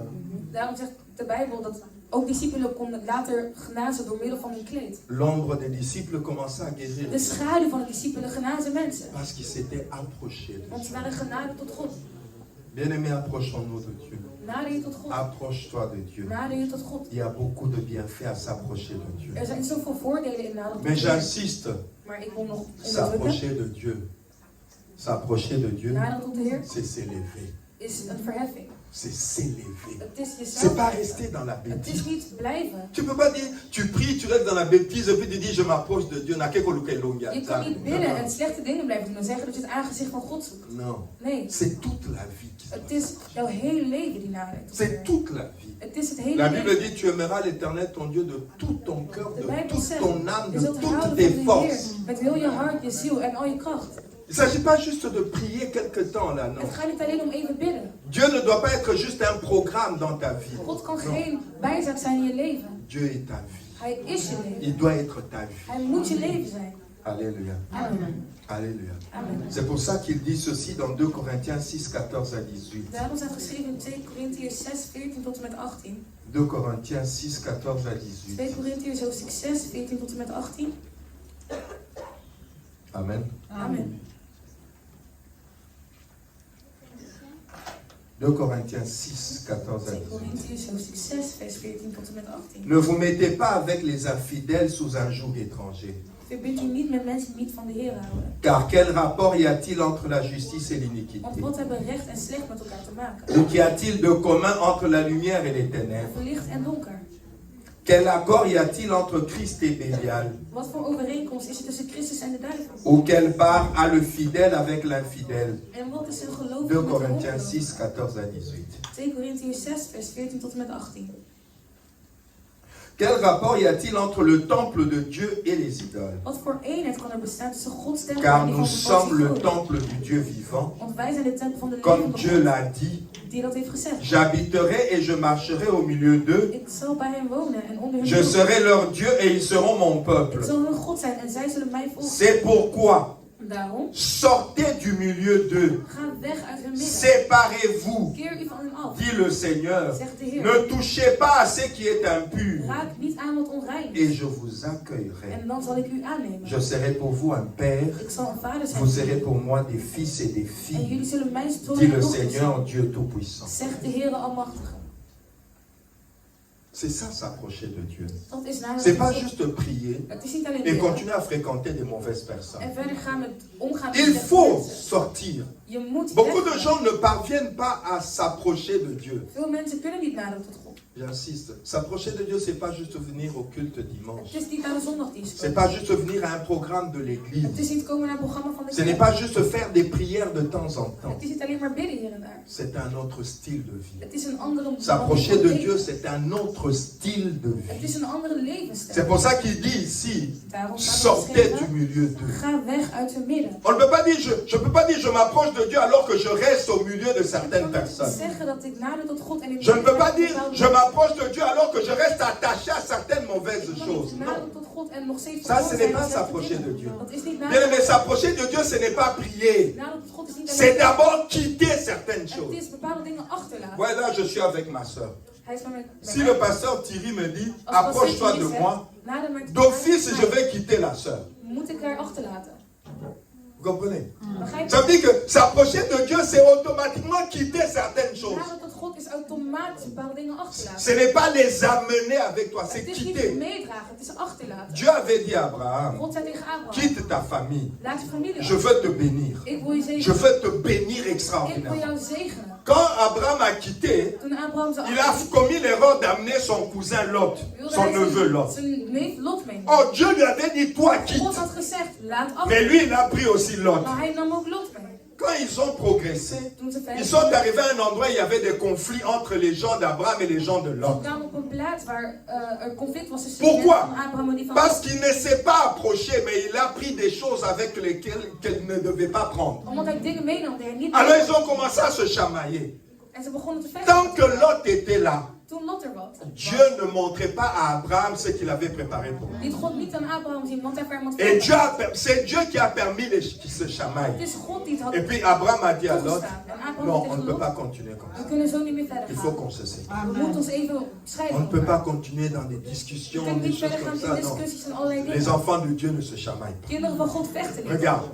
Daarom zegt de Bijbel dat ook discipelen konden later genazen door middel van hun kleed. L'ombre des disciples commençait à guérir De les gens. schaduw van de discipelen genazen mensen. Parce qu'ils s'étaient approchés de Want ze Dieu. waren genaderd tot God. Bien-aimés, approchons-nous de Dieu. Nader je tot God. Approche-toi de Dieu. Nader je tot God. Il y a beaucoup de bienfaits à s'approcher de Dieu. Er zijn zoveel voordelen in nader tot Mais God. j'insiste, Maar ik wil nog onderdrukken. s'approcher de Dieu. S'approcher de Dieu, Nader tot de Heer c'est s'élever. is een verheffing. C'est s'élever. Het is C'est jezelf. pas rester dans la Het is bêtise. niet blijven. Tu peux pas dire, tu pries, tu restes dans la bêtise et puis tu dis, je m'approche de Dieu. Je kan niet bidden en slechte dingen blijven doen en zeggen dat je het aangezicht van God zoekt. Non, Nee, c'est toute la vie qui se het passe. is jouw hele leven die nadert tot de C'est Heer. toute la vie. Het is het hele La Bible leven. dit, tu aimeras l'Éternel ton Dieu de tout ton cœur, De de Bijbel toute zegt, ton âme, je de zult toutes houden tes van de Heer forces. met heel je hart, je ziel en al je kracht. Il ne s'agit pas juste de prier quelque temps là, non. Het gaat niet alleen om even bidden. Dieu ne doit pas être juste un programme dans ta vie. God kan geen bijzaak zijn in je leven. Dieu est ta vie. Hij is je leven. Il doit être ta vie. Hij moet je leven zijn. Alléluia. Amen. Alléluia. Amen. C'est pour ça qu'il dit ceci dans 2 Corinthiens 6, 14 à 18. Daarom staat geschreven in 2 Korintiërs 6, 14 tot en met 18. 2 Corinthiens 6, 14 à 18. 2 Korintiërs hoofdstuk 6, 14 tot en met 18. Amen. Amen. 2 Corinthiens 6, 14 à 2 18. Korintiërs hoofdstuk 6, vers 14 tot en met 18. Ne vous mettez pas avec les infidèles sous un joug étranger. Verbind u niet met mensen die niet van de Heer houden. Car quel rapport y a-t-il entre la justice et Want l'iniquité? wat hebben recht en slecht met elkaar te maken? Ou qu'y a-t-il de commun entre la lumière et les ténèbres? Of licht en donker? Quel accord y a-t-il entre Christ et Bélial? Wat voor overeenkomst is er tussen Christus en de duivel? Ou quelle part a le fidèle avec l'infidèle? En wat is een 2 gelovige met de Corinthiens ongelovige? 6, 14 à 18. 2 Korintiërs 6, vers 14 tot en met 18. Quel rapport y a-t-il entre le temple de Dieu et les idoles? Wat voor eenheid kan er bestaan tussen Gods tempel Car en die nous van sommes de le valse temple du Dieu vivant. Want wij zijn de tempel van de Comme levende Dieu God, l'a dit, die dat heeft gezegd. j'habiterai et je marcherai au milieu d'eux. Ik zal bij hen wonen en onder hun Je wonen. serai leur Dieu et ils seront mon Ik peuple. zal hun God zijn en zij zullen mij volgen. C'est pourquoi Daarom, sortez du milieu d'eux. ga weg uit hun midden. Séparez-vous, Keer u van hen af. dit le Seigneur. Zegt de Heer. Ne touchez pas à ce qui est impur. Raak niet aan wat onrein Et is. je vous accueillerai. En dan zal ik u aannemen. Je serai pour vous un père. Ik zal een vader zijn. Vous serez pour moi des fils et des En filles. jullie zullen mijn zoon Dit en le dochters Seigneur, zijn. Dieu Tout-Puissant. Zegt de Heer Almachtige. C'est ça, s'approcher de Dieu. Dat is namelijk C'est pas God. juste prier Het is niet alleen et bidden. continuer à fréquenter des mauvaises personnes. En verder gaan met omgaan met Il slechte faut mensen. sortir. Je moet Beaucoup de weggaan. gens ne parviennent pas à s'approcher de Dieu. Veel mensen kunnen niet naderen tot God. J'insiste. S'approcher de Dieu, c'est pas juste venir au culte dimanche. Het is niet naar de zondagdienst C'est komen. pas juste venir à un programme de Het l'église. is niet komen naar het programma van de Ce n'est kerk. pas juste faire des prières de temps en temps. Het is niet alleen maar bidden hier en daar. C'est un autre style de vie. Het is een andere S'approcher de leven. Dieu, c'est un autre style de Het vie. is een andere C'est levensstijl. pour ça qu'il dit ici, Daarom staat er sortez du geschreven, milieu d'eux. ga weg uit hun midden. On ne peut pas dire, je peux pas dire, je m'approche de Dieu alors que je reste au milieu de Ik certaines kan niet personnes. zeggen dat ik nader tot God en in Je ne peux pas blijf dire, bepaalde je m'approche de Dieu alors que je reste attaché à certaines mauvaises Ik kan choses. niet Non. nader tot God en nog steeds Ça, verbonden ce zijn n'est pas aan slechte s'approcher dingen. de Dieu. Dat is niet Bien nader. aimé, s'approcher de Dieu, ce n'est pas prier. Nader tot God is niet C'est alleen. d'abord quitter certaines Het choses. is bepaalde dingen achterlaten. Ouais, là, je suis avec ma soeur. Hij is met mij. Si le pasteur Thierry me dit, Als pastor approche-toi Thierry de zegt, moi, nader maar tot d'office, mij, je vais quitter la soeur. moet ik haar achterlaten. Vous comprenez? Begrijp Ça je? veut dire que s'approcher de Dieu, c'est automatiquement quitter certaines choses. Nader tot God is automatisch bepaalde dingen achterlaten. Ce n'est pas les amener avec toi, c'est Het is niet quitter. meedragen, het is achterlaten. Dieu avait dit à Abraham, God zei tegen Abraham, quitte ta famille, laat je familie je achter. veux te bénir. Ik wil je Je zegenen. veux te bénir Ik wil extraordinairement. jou zegenen. Quand Abraham a quitté, Toen Abraham zou il a commis l'erreur d'amener son cousin Lot, wilde son hij neveu Lot. zijn neef Lot meenemen. Oh, Dieu lui avait dit, toi God quitte. had gezegd, laat af. Mais lui, il a pris aussi Lot. Maar hij nam ook Lot mee. Quand ils ont progressé, Toen ze verder ils sont arrivés à un endroit où il y avait des conflits entre les gens d'Abraham et les gens de Ze Lot. kwamen op een plaats waar er conflict was tussen Pourquoi? de mensen van Abraham en die van Parce Lot. qu'il ne s'est pas approché, mais il a pris des choses avec lesquelles qu'il ne devait pas prendre. Omdat hij dingen meenam die hij niet Alors ils meenam. ont commencé à se chamailler. En ze begonnen te vechten. Tant que Lot était là, Toen Lot er was, Dieu ne montrait pas à Abraham ce qu'il avait préparé pour lui. liet God niet aan Abraham zien, want hij had hem Et c'est Dieu qui a permis qu'ils se Het chamaillent. is God die het had Et puis Abraham a dit à Lot, toegestaan. En Abraham non, zei on ne tegen peut pas Lot, continuer comme we ça. kunnen zo niet meer verder Il faut gaan. qu'on se sépare. We moeten ons even scheiden. On ne van peut elkaar. pas continuer dans des We discussions, kunnen des niet choses verder gaan comme in ça. Non. discussies en allerlei Les dingen. enfants de Dieu ne se chamaillent pas. Kinderen van God vechten niet. Regarde,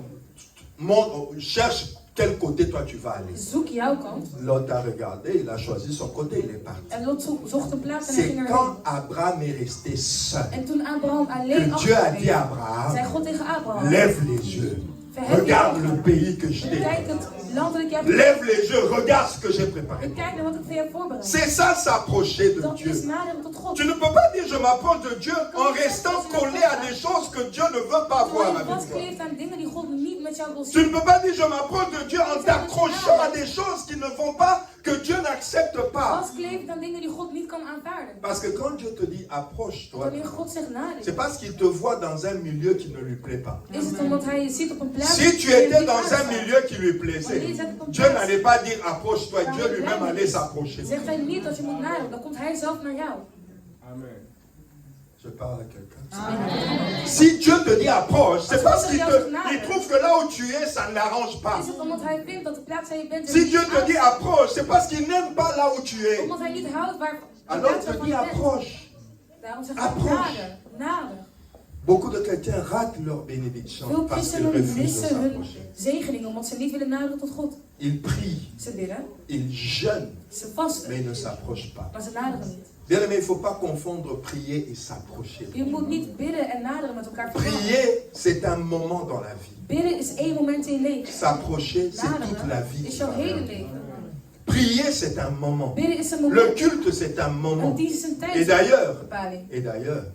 cherche quel côté toi tu vas aller. Zoek jouw kant. Lot a regardé, il a choisi son côté, il est parti. En Lot zocht een plaats en hij C'est ging quand erheen. Abraham est resté seul En toen Abraham que alleen Dieu a dit à achterging, Abraham, zei God tegen Abraham, lève les yeux, verhef je regarde le ogen. pays que je t'ai Kijk donné. het land dat ik je heb Lève les yeux, regarde ce que j'ai préparé. en kijk naar wat ik voor je heb voorbereid. C'est ça s'approcher de Dat is Dieu. naderen tot God. Tu ne peux pas dire je m'approche de Dieu en restant collé à des choses que Dieu ne veut pas voir Terwijl je avec toi. vastkleeft aan dingen die God niet met jou wil Tu ne zien. peux pas dire je m'approche de Dieu en t'accrochant à des choses qui ne vont pas, que Dieu n'accepte pas. Vastkleeft aan dingen die God niet kan aanvaarden. Parce que quand Dieu te dit approche-toi, Wanneer God zegt c'est nader, parce qu'il te voit dans un milieu qui ne lui plaît pas. is het omdat hij je ziet op een plaats. Si tu étais dans un milieu qui lui plaisait, Dieu n'allait pas dire approche-toi, Dieu lui-même allait s'approcher. Zegt hij niet dat je moet naderen, dan komt hij zelf naar jou. Je parle à quelqu'un. Si Dieu te dit approche, c'est parce qu'il trouve que là où tu es, ça ne l'arrange pas. Is het omdat hij vindt dat de plaats waar je bent er Si niet Dieu te dit aanstaat? approche, c'est parce qu'il n'aime pas là où tu es. Omdat hij niet houdt waar de Alors plaats il te waarvan dit je bent. approche. Daarom zegt hij Approche. nader, nader. Beaucoup de chrétiens ratent leur bénédiction Veel parce qu'ils christenen refusent de missen hun s'approcher. zegeningen omdat ze niet willen naderen tot God. Ils prient, Ze bidden, ils jeûnent, ze vasten, mais ils ne s'approchent pas. maar ze naderen niet. Bien aimé, il ne faut pas confondre prier et s'approcher. Je moet niet bidden en naderen met elkaar verwarren. Prier, c'est un moment dans la vie. Bidden is één moment in je leven. S'approcher, c'est toute la Naderen vie. is jouw hele leven. Prier, c'est un moment. Bidden is een Le moment. culte, c'est un Een moment. dienst is een Et d'ailleurs, tijdsbepaling.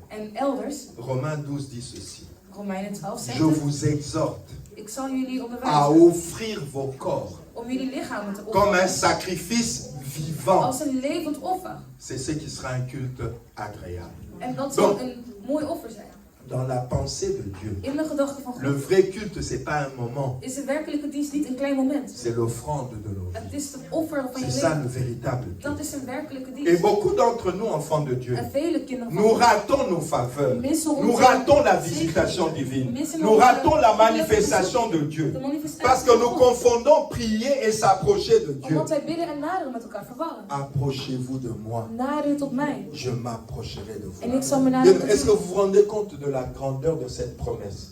En elders, Romains 12 dit ceci. Romeinen 12 zegt Je het, vous exhorte ik zal jullie à onderwijzen offrir vos corps om jullie lichamen te comme un offeren sacrifice vivant. als een levend offer. C'est ce qui sera un culte agréable. En dat zal Donc, een mooi offer zijn. dans la pensée de Dieu, In de gedachten van le God vrai culte, c'est pas un moment, is de werkelijke dienst niet een klein moment. c'est l'offrande de nos Het vies. is het offer van C'est je ça leven. le véritable Dat culte. is een werkelijke Et dienst. beaucoup d'entre nous, enfants de Dieu, En vele kinderen van nous God ratons nos faveurs. missen Nous onze ratons la visitation divine. Nous ratons la manifestation de Dieu. de manifestatie Parce que van nous God. confondons prier et s'approcher de Dieu. Omdat wij bidden en naderen met elkaar verwarren. Approchez-vous de moi. Nader tot mij. Je m'approcherai de En vous. ik zal me naderen tot Est-ce que u. vous vous rendez compte de la grandeur de cette promesse?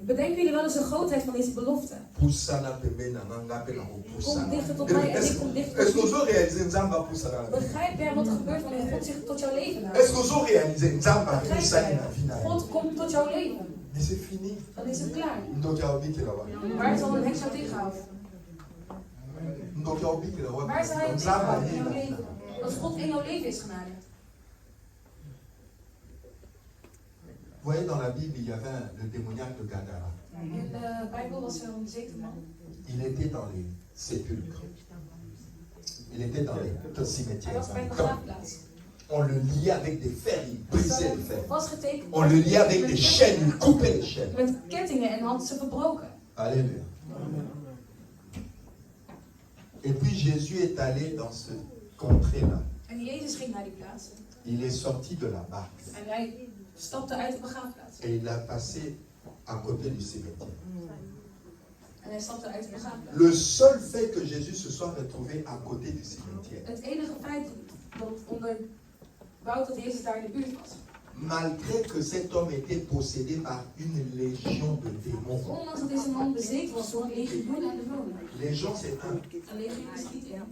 Bedenken jullie wel eens de grootheid van deze belofte? Kom dichter tot mij en ik kom dichter Est-ce tot que u. vous réalisez Nzamba Poussana? Begrijp jij wat er gebeurt wanneer God zich tot jouw leven Est-ce houdt? que vous réalisez Nzamba Begrijp Poussana jij? na vida? God komt tot jouw leven. Mais c'est fini. Dan is het klaar. Ndokia obiki la wa. Waar zal een heks jou tegenhouden? Ndokia obiki la wa. Waar zal hij jou Nzamba tegenhouden in jouw yena. leven? Als God in jouw leven is genaderd. Vous voyez, dans la Bible, il y avait le démoniaque de Gadara. In de Bijbel was er een zekerman. Il était dans les sépulcres. Il était dans les Hij cimetières. was bij een Quand begraafplaats. on le liait avec des fers, il brisait les fers. Vastgetekend. On le liait avec des chaînes, il coupait les chaînes. Met kettingen en had ze verbroken. Alléluia. Et puis Jésus est allé dans ce contrée-là. En Jezus ging naar die plaats. Il est sorti de la barque En hij stapte uit de begraafplaats. et il a passé à côté du cimetière. En hij stapte uit de begraafplaats. Le seul fait que Jésus se soit retrouvé à côté du cimetière, Het enige feit dat onderbouwt dat Jezus daar in de buurt was. malgré que cet homme était possédé par une légion de démons. Ondanks dat deze man bezeten was door een legioen en demonen. Légion c'est un, Een legioen is niet één.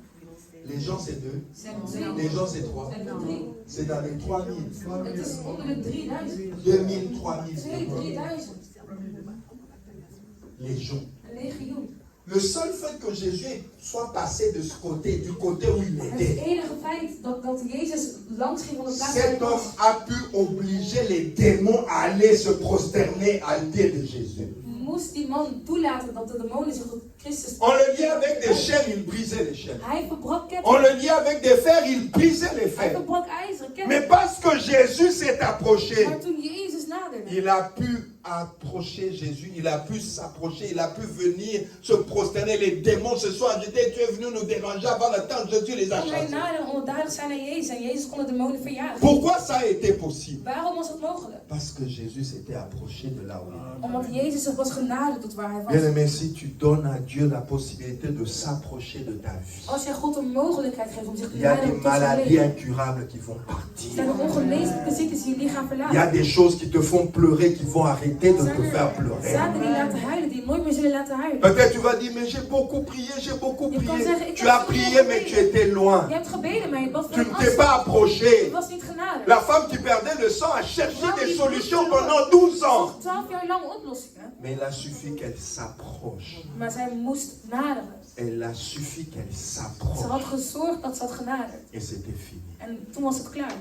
légion c'est deux, Zijn er twee. légion c'est trois. Zijn er drie. C'est dans les 3000, Het is onder de 3000. 2000, 3000 Twee, démons. 3000. Légion. Een legioen. Le seul fait que Jésus soit passé de ce côté, du côté où il Het était, enige feit dat Jezus langs ging van de plaats waar hij cet homme was, a pu obliger les démons à aller se prosterner à pied de Jésus. moest die man toelaten dat de demonen zich tot Christus On le liait avec des chaînes, il brisait les chaînes. Hij verbrak On kettingen. le liait avec des fers, il brisait les Hij fers. verbrak ijzeren Mais kettingen. parce que Jésus s'est approché, Maar toen Jezus naderde, il a pu approcher Jésus, il a pu s'approcher, il a pu venir se prosterner. Les démons se sont agités, tu es venu nous déranger avant le temps, Jésus les a kon hij chassés. naderen en onderduidelijk zijn naar Jezus. En Jezus kon de demonen verjagen. Pourquoi ça a été possible? Waarom was dat mogelijk? Parce que Jésus s'était approché de là où il est. Omdat Jezus zich was genaderd tot waar hij was. Bien-aimé, si tu donnes à Dieu la possibilité de s'approcher de ta vie, Als jij God een mogelijkheid geeft om zich te il y a des naderen tot zijn maladies leven. incurables qui vont partir. Zijn er ongeneeslijke ziektes die je gaan Il y a verlaten. des choses qui te font pleurer, qui vont arrêter de Zijn te faire er pleurer. zaken die laten huilen, die je nooit meer zullen laten huilen. Peut-être tu vas dire, mais j'ai beaucoup prié, j'ai beaucoup Je kan prié. zeggen, ik Tu heb as zoveel prié, mais tu gebeden. étais loin. Je hebt gebeden, maar je was Tu van ne een t'es pas afstand. approché. Je was niet genaderd. La femme qui perdait le sang a cherché des solutions pendant 12 ans. 12 jaar lang oplossingen. Mais il a suffi qu'elle s'approche. Maar zij moest naderen. Il a suffi qu'elle Ze had s'approche. gezorgd dat ze had genaderd. Et c'était fini. En toen was het klaar.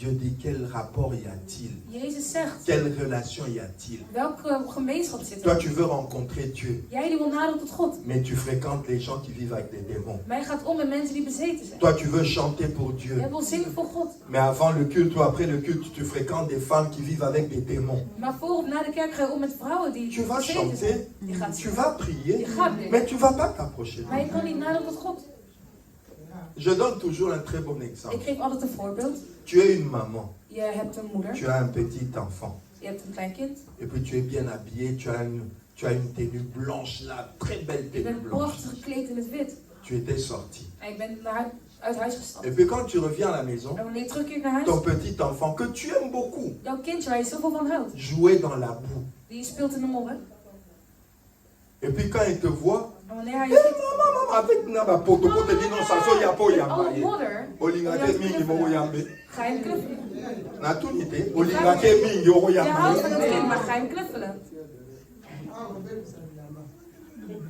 Dieu dit, quel rapport y a-t-il? Jezus zegt, Quelle relation y a-t-il? welke gemeenschap zit Toi, er? tu veux rencontrer Dieu, Jij die wil naderen tot God. mais tu fréquentes les gens qui vivent avec des démons. Maar je gaat om met mensen die bezeten zijn. Toi, tu veux chanter pour Dieu, Jij wil zingen voor God. mais avant le culte ou après le culte, tu fréquentes des femmes qui vivent avec des démons. Maar voor of na de kerk ga je om met vrouwen die Tu vas bezeten chanter, zijn. Je gaat tu zingen. vas prier, Je gaat bidden. mais tu ne vas pas t'approcher. Maar je kan niet naderen tot God. Je donne toujours un très bon Ik exemple. geef altijd een voorbeeld. Tu es une maman, Je hebt een moeder. tu as un petit enfant, Je hebt een klein kind. et puis tu es bien habillé, tu as une tenue blanche là, très belle Je tenue bent blanche. prachtig gekleed in het wit. Tu étais sorti. En je bent uit huis gestapt. Et puis quand tu reviens à la maison, En wanneer je terugkeert naar huis, ton petit enfant que tu aimes beaucoup, jouw kindje waar je zoveel van houdt, jouer dans la boue. die speelt in de modder. Et puis quand il te voit, En wanneer hij eh, je ziet, maman, avec na poto te dit non, ça so ya po ya alle mbaye. modder, Olingake mingi mo yambe. ga je hem knuffelen. Na tout nité, olingake mingi o Je houdt van yambe. het kind, maar ga je hem knuffelen.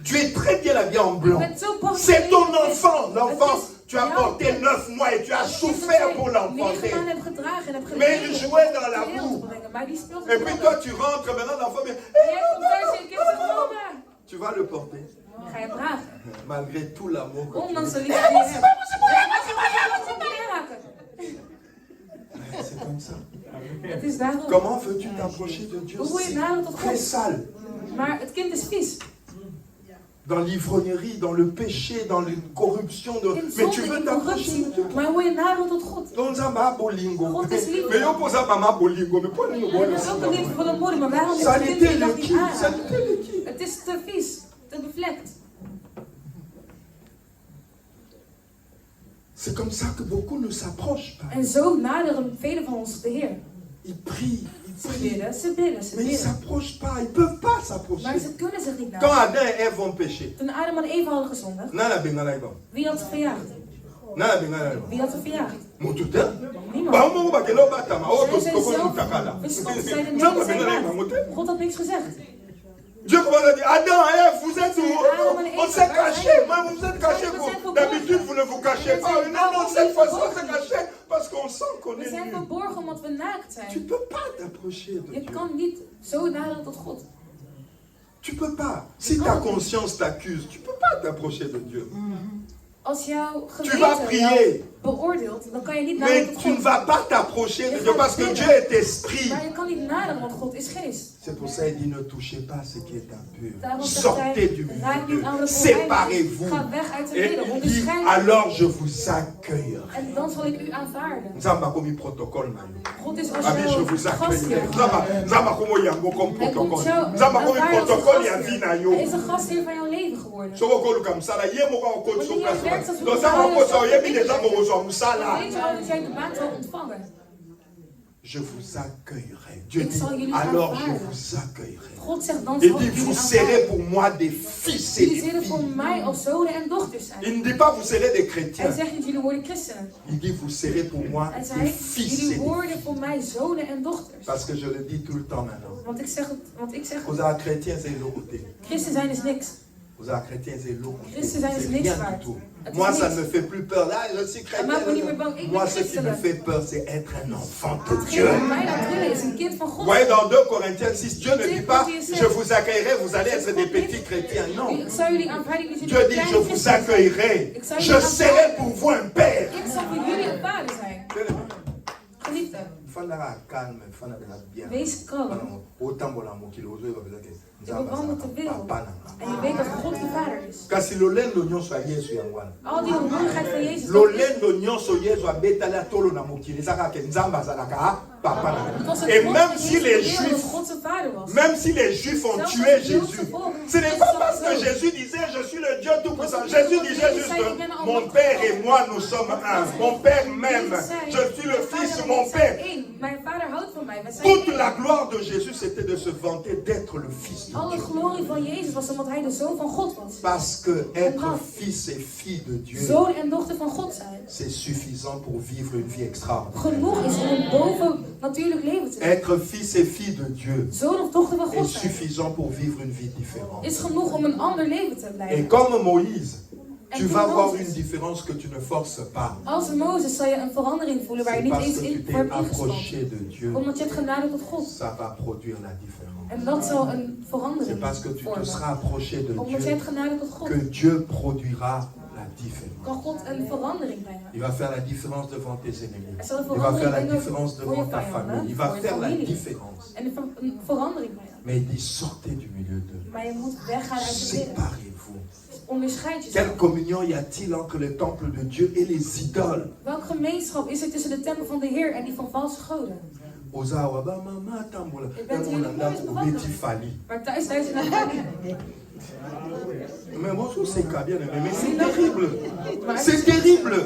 Tu es très bien habillé en Je blanc. bent zo prachtig C'est ton gekleed. enfant, l'enfant. Tu as Ja. porté 9 mois et tu as souffert pour 9 l'enfanter. maanden heb gedragen en heb Mais il geleden jouait dans la om de wereld te boue. brengen. Maar die speelt in Et de puis modder. toi tu rentres maintenant l'enfant, mais En jij komt thuis en je kind zegt, mama, tu vas le porter. ga je hem dragen. Malgré tout l'amour que tu Ondanks de as. liefde die je hebt. Nee, maar ze moet je niet raken. C'est comme ça. Het is daarom. Comment veux-tu t'approcher de Dieu? Hoe wil je naderen tot Très God? sale. Maar het kind is vies. Dans l'ivrognerie, dans le péché, dans la corruption. In Mais tu zonde, veux in t'approcher de corruptie. Dieu. Maar hoe je naderen tot God? Donc ça m'a bolingo. God is liefde. Mais yo posa mama bolingo, mais pas ni En dat is ook een liefde voor de moeder, maar waarom is het kind Salité die dag le niet qui? aan? Salité le qui? Het is te vies, te bevlekt. C'est comme ça que beaucoup ne s'approchent pas. En zo naderen velen van ons de Heer. Ils prient, Ze bidden, ze bidden, ze mais ils ne bidden. s'approchent pas. Ils ne peuvent pas Maar s'approcher. ze kunnen zich niet Quand naderen. Adam et Ève vont pécher, Toen Adam en Eva hadden gezondigd, nana bengala iba. wie had ze verjaagd? Nana bengala iba. Wie had ze verjaagd? Motuta. Niemand. Ba mo ba kelo ba tama. O to Zij ko zijn ko zelf mutakala. verstopt, zeiden nee, Nana zij bengala iba kwaad. mote. God had niks gezegd. Dieu commence à dire, Adam et Ève, vous êtes où? On s'est cachés, mais vous êtes cachés. D'habitude, vous ne vous cachez pas. Non, non, cette fois-ci, on s'est cachés parce qu'on sent qu'on We est zijn nus. verborgen omdat we naakt Tu zijn. ne peux pas t'approcher de Je Dieu. kan niet zo naderen tot God. Tu peux pas. Si ta conscience t'accuse, tu peux pas t'approcher de Dieu. Als jouw Tu vas geweten prier, jou beoordeelt, dan kan je niet naderen mais tot tu ne God. vas pas t'approcher de Dieu parce que Dieu est esprit. Maar je kan niet naderen, want God is geest. C'est pour ça qu'il dit ne touchez pas ce qui est impur. Daarom zegt Sortez du hij, raak milieu. niet aan de Séparez-vous. Ga weg uit de Et midden, il dit onderscheid. alors je vous accueillerai. En dan zal ik u aanvaarden. Nous avons commis protocole. God is als Amen, je jouw vous gastheer. accueille. Nous avons commis yango comme Hij komt protocole. jou Nous avons commis aanvaarden als een protocole ya gastheer. vie na Hij yo. is een gastheer van jouw leven geworden. Soko kolu comme ça là, yé mo ka ko so Wanneer place. jij werkt als een Donc ça va ko so yé mi déjà mo so Dan musala. weet je al dat jij de baan zal ontvangen. Je vous accueillerai. Dieu Ik dit zal jullie alors je aanvaarden. vous accueillerai. God zegt dan Il zal dit ik vous jullie serez aanvaarden. pour moi des fils et Jullie des zullen voor filles. mij als zonen en dochters zijn. Il ne dit pas vous serez des Hij chrétiens. zegt niet jullie worden christenen. Il dit vous serez pour moi Hij des zei fils et jullie des worden filles. voor mij zonen en dochters. Parce que je le dis tout le temps maintenant. Want ik zeg het, Vous êtes chrétien, c'est le côté. christen zijn is niks. Vous êtes chrétiens, c'est l'eau. Christen zijn is C'est niks rien waard. du tout. Het Moi, is ça niks. ne me fait plus peur. Là, je suis Dat maakt me niet meer chrétien. bang. Ik Moi, ben ce qui me christelijk. fait peur, c'est être un enfant de Hetgeen Dieu. wat mij laat trillen is een kind van Vous God. voyez, dans 2 Corinthiens 6, Dieu ne dit pas, je vous accueillerai, vous allez être des petits chrétiens. Non. Ik zou jullie aanvaarden, jullie Dieu zijn dit, kleine je vous christenen. accueillerai. Je serai pour vous un père. Ik zal voor jullie een vader zijn. Geliefde, Fandara calme, fandara bien. wees kalm. Autant pour l'amour qu'il ose, Je bewandelt de wereld. En je weet dat God je vader is. kasi lolendo nyonso ya Yesu yango wana. Al die hongerigheid van Jezus. Lolendo nyonso Yesu abetali atolo na mokili ezaka ke Nzambe azalaka papa na Het was ye. het Et God même van si Jezus les de wereld dat Juifs, God zijn vader was. même si les Juifs ont tué Jésus, ce n'est pas parce que Jésus disait je suis le Dieu tout puissant. Jésus disait juste mon Père et moi nous sommes un. Mon Père m'aime. Je suis le Fils, mon Père. Mijn vader houdt van mij. Toute la gloire de Jésus c'était de se vanter d'être le Fils de Alle Dieu. glorie van Jezus was omdat hij de zoon van God was. Parce que être fils et fille de Dieu, Zoon en dochter van God zijn. c'est suffisant pour vivre une vie extraordinaire. Genoeg is om een bovennatuurlijk leven te leiden. Être fils et fille de Dieu Zoon of dochter van est God zijn. suffisant pour vivre une vie différente. Is genoeg om een ander leven te Et leiden. comme Moïse, tu En vas comme voir Mozes. une différence que tu ne forces pas. Als Mozes zal je een verandering voelen waar je C'est niet parce eens que tu in t'es voor hebt approché ingespannen. de Dieu. Omdat je hebt genaderd tot God. Ça va produire la différence. En dat zal een C'est verandering parce que tu te vormen. seras approché de Omdat je Dieu hebt genaderd tot God. que Dieu produira la différence. Kan God een verandering brengen. Il va faire la différence devant tes ennemis. Er zal een Il va faire la verandering brengen différence voor je devant ta vijanden, famille. Il va voor je faire la familie. différence. En een verandering brengen. Mais il dit sortez du milieu d'eux. Maar je moet weggaan uit de wereld. Séparez-vous. Onderscheid jezelf. Quelle communion y a-t-il entre le temple de Dieu et les idoles? Welke gemeenschap is er tussen de tempel van de Heer en die van valse goden? Ozawa ba mama tambola. Je bent hier nog nooit bewandeld. Maar thuis je naar Mais moi je sais qu'à bien mais c'est terrible. C'est terrible.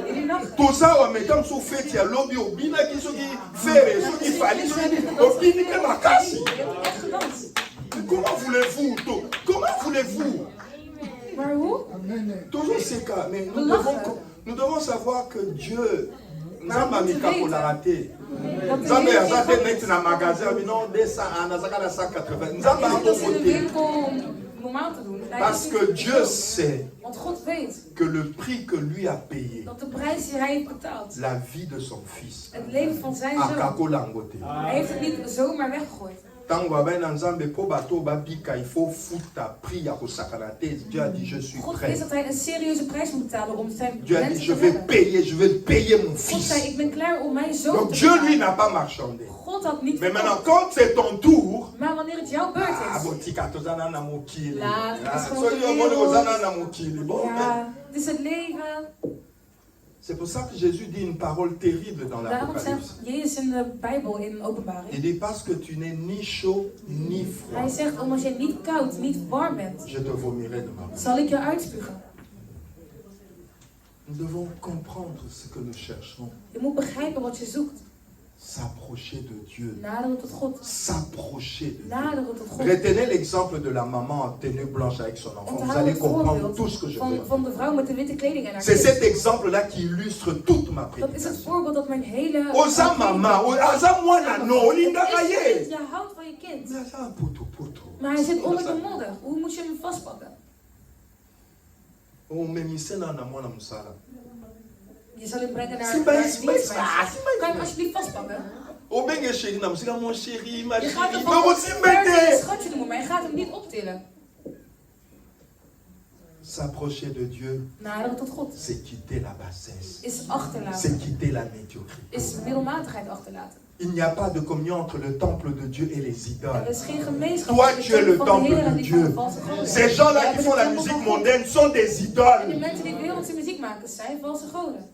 jullie lachen. Tout ça en mettant sous fête ya lobby au bina qui soki faire soki fali soki au bini que makasi. Je hebt echt gedanst. Comment voulez-vous? Comment voulez-vous? Maar hoe? Toujours c'est cas, mais Lachen. nous devons savoir que Dieu Maar we moeten weten dat de Nzambe Heer azate geen net na magasin bino 200 anazaka na 180. Nzambe God is. Dat is in de akokote. winkel om normaal te doen. Hij Parce is que niet Dieu zo. sait Want God weet que le prix que lui a payé, dat de prijs die hij heeft betaald, la vie de son fils, het leven van zijn zoon, akakolangote. hij heeft het niet zomaar weggegooid. Tango abai na Nzambe po bato babika, il faut fouta prix ya kosakana te. Dieu a dit je suis God prêt. wist dat hij een serieuze prijs moet betalen om zijn Dieu a dit mensen je te vais redden. payer mon God fils. zei, ik ben klaar om mijn zoon Donc te Dieu lui betalen. n'a pas marchandé. God had niet Mais maintenant verkocht. quand c'est ton tour, Maar wanneer het jouw beurt ah is, botika tozana na mokili. Laat, het is gewoon Soki de omoni wereld. ozana na mokili. Bon, ja, het is het leven. c'est pour ça que Jésus dit une parole terrible dans Daarom l'Apocalypse. zegt Jezus in de Bijbel, in Openbaring. Il dit parce que tu n'es ni chaud ni froid, Hij zegt, omdat je niet koud, niet warm bent, je te vomirai de ma bouche. zal ik je uitspugen. Nous devons comprendre ce que nous cherchons. Je moet begrijpen wat je zoekt. S'approcher de Dieu. Naderen tot God. S'approcher de Dieu. Naderen tot God. Retenez l'exemple de la maman en tenue blanche avec son enfant. Vous Onthoud allez het comprendre tout ce que voorbeeld je veux. van de vrouw met de witte kleding en haar C'est kind. cet exemple-là qui illustre toute ma Dat is het prédication. voorbeeld dat mijn hele... Oza mama, oza mwana no, olinda Het is niet, kaye. je houdt van je kind. Mais ça, puto, puto. Maar hij zit onder de modder. Hoe moet je hem vastpakken? Oh, mais misena na mwana musala. Je zal hem brengen naar Simba, het Simba, dienstmeisje. Simba. Kan je hem alsjeblieft vastpakken? Oh, ben je chérie, na musika mon chérie, ma Je gaat chérie. hem Mais van aussi bête. schatje noemen, maar je gaat hem niet optillen. S'approcher de Dieu, Naderen tot God. c'est quitter la bassesse. Is achterlaten. C'est quitter la médiocrité. Is middelmatigheid achterlaten. Il n'y a pas de communion entre le temple de Dieu et les Er idoles. is geen gemeenschap Toi, tussen tu es de le tempel van de temple Heer en de die van de Dieu. valse goden. Ces gens-là Jij qui bent font de la tempel musique van God. mondaine sont des En die idoles. mensen die wereldse muziek maken zijn valse goden.